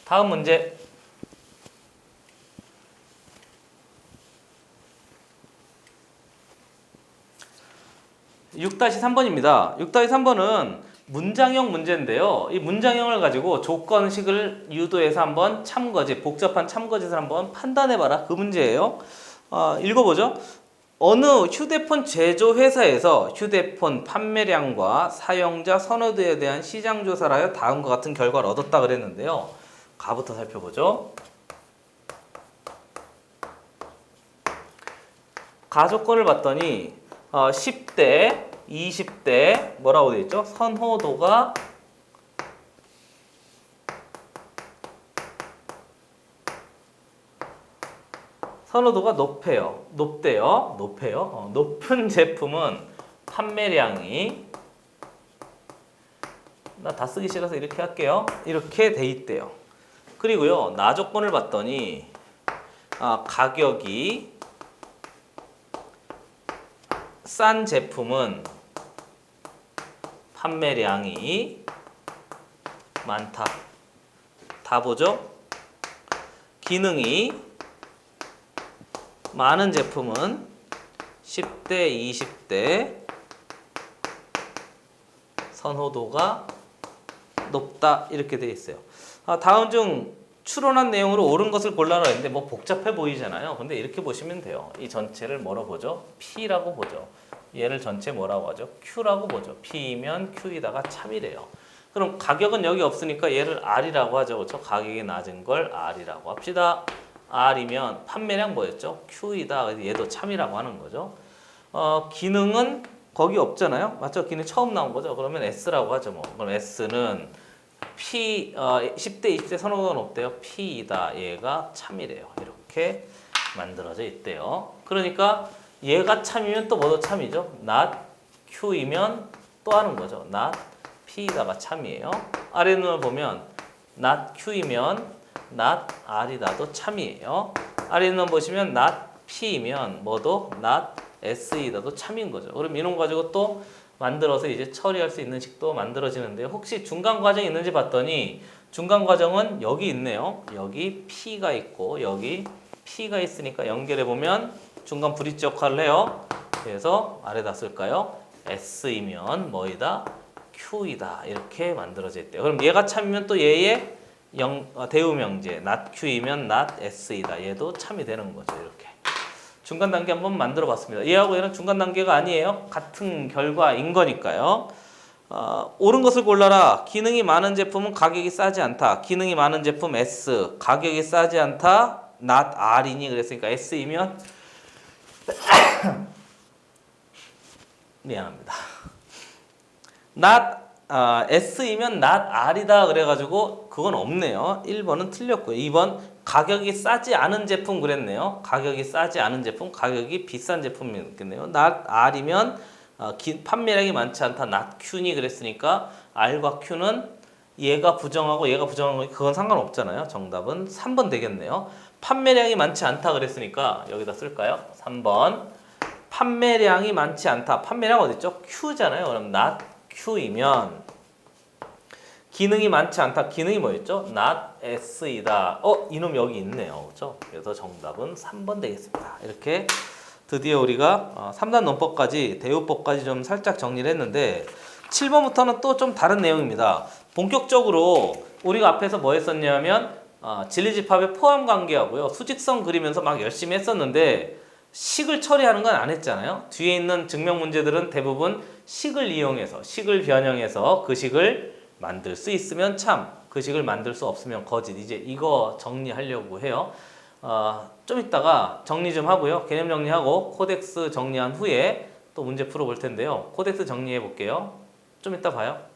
A: 다음 문제. 6-3번입니다. 6-3번은 문장형 문제인데요. 이 문장형을 가지고 조건식을 유도해서 한번 참거짓, 복잡한 참거짓을 한번 판단해봐라. 그 문제예요. 읽어보죠. 어느 휴대폰 제조 회사에서 휴대폰 판매량과 사용자 선호도에 대한 시장 조사를 하여 다음과 같은 결과를 얻었다 그랬는데요. 가부터 살펴보죠. 가 조건을 봤더니 10대, 20대 뭐라고 되어 있죠? 선호도가 높대요. 높은 제품은 판매량이 나 다 쓰기 싫어서 이렇게 할게요. 이렇게 돼 있대요. 그리고요, 나 조건을 봤더니 가격이 싼 제품은 판매량이 많다. 다 보죠? 기능이 많은 제품은 10대, 20대 선호도가 높다. 이렇게 되어 있어요. 다음 중 추론한 내용으로 옳은 것을 골라라 했는데 뭐 복잡해 보이잖아요. 근데 이렇게 보시면 돼요. 이 전체를 뭐라고 보죠? P라고 보죠. 얘를 전체 뭐라고 하죠? Q라고 보죠. P면 Q이다가 참이래요. 그럼 가격은 여기 없으니까 얘를 R이라고 하죠. 그렇죠? 가격이 낮은 걸 R이라고 합시다. R이면 판매량 뭐였죠? Q이다. 얘도 참이라고 하는 거죠. 기능은 거기 없잖아요. 맞죠? 기능 처음 나온 거죠. 그러면 S라고 하죠. 뭐. 그럼 S는 P 10대 20대 선호도가 높대요. P이다. 얘가 참이래요. 이렇게 만들어져 있대요. 그러니까 얘가 참이면 또 뭐도 참이죠. not Q이면 또 하는 거죠. not P이다가 참이에요. 아래 눈을 보면 not Q이면 not R이다도 참이에요. 아래 눈 보시면 not P이면 뭐도 not S이다도 참인 거죠. 그럼 이런 거 가지고 또 만들어서 이제 처리할 수 있는 식도 만들어지는데요. 혹시 중간 과정이 있는지 봤더니 중간 과정은 여기 있네요. 여기 P가 있고 여기 P가 있으니까 연결해 보면 중간 브릿지 역할을 해요. 그래서 아래다 쓸까요? S이면 뭐이다? Q이다. 이렇게 만들어져 있대요. 그럼 얘가 참이면 또 얘의 대우명제 not Q이면 not S이다. 얘도 참이 되는 거죠. 이렇게. 중간 단계 한번 만들어 봤습니다. 얘하고 얘는 중간 단계가 아니에요. 같은 결과인 거니까요. 옳은 것을 골라라. 기능이 많은 제품은 가격이 싸지 않다. 기능이 많은 제품 S. 가격이 싸지 않다. not R이니 그랬으니까 S이면 미안합니다. not S이면 not R이다 그래가지고 그건 없네요. 1번은 틀렸고요. 2번 가격이 싸지 않은 제품 그랬네요. 가격이 싸지 않은 제품, 가격이 비싼 제품이겠네요. not R이면 판매량이 많지 않다. not Q니 그랬으니까 R과 Q는 얘가 부정하고 얘가 부정하고 그건 상관없잖아요. 정답은 3번 되겠네요. 판매량이 많지 않다 그랬으니까 여기다 쓸까요? 3번. 판매량이 많지 않다. 판매량 어딨죠? Q잖아요. 그럼 not Q이면 기능이 많지 않다. 기능이 뭐였죠? not S이다. 이놈 여기 있네요. 그렇죠? 그래서 정답은 3번 되겠습니다. 이렇게 드디어 우리가 3단 논법까지 대우법까지 좀 살짝 정리를 했는데 7번부터는 또 좀 다른 내용입니다. 본격적으로 우리가 앞에서 뭐 했었냐면 진리집합의 포함 관계하고요. 수직선 그리면서 막 열심히 했었는데 식을 처리하는 건 안 했잖아요. 뒤에 있는 증명 문제들은 대부분 식을 이용해서 식을 변형해서 그 식을 만들 수 있으면 참, 그 식을 만들 수 없으면 거짓. 이제 이거 정리하려고 해요. 좀 이따가 정리 좀 하고요. 개념 정리하고 코덱스 정리한 후에 또 문제 풀어볼 텐데요. 코덱스 정리해 볼게요. 좀 이따 봐요.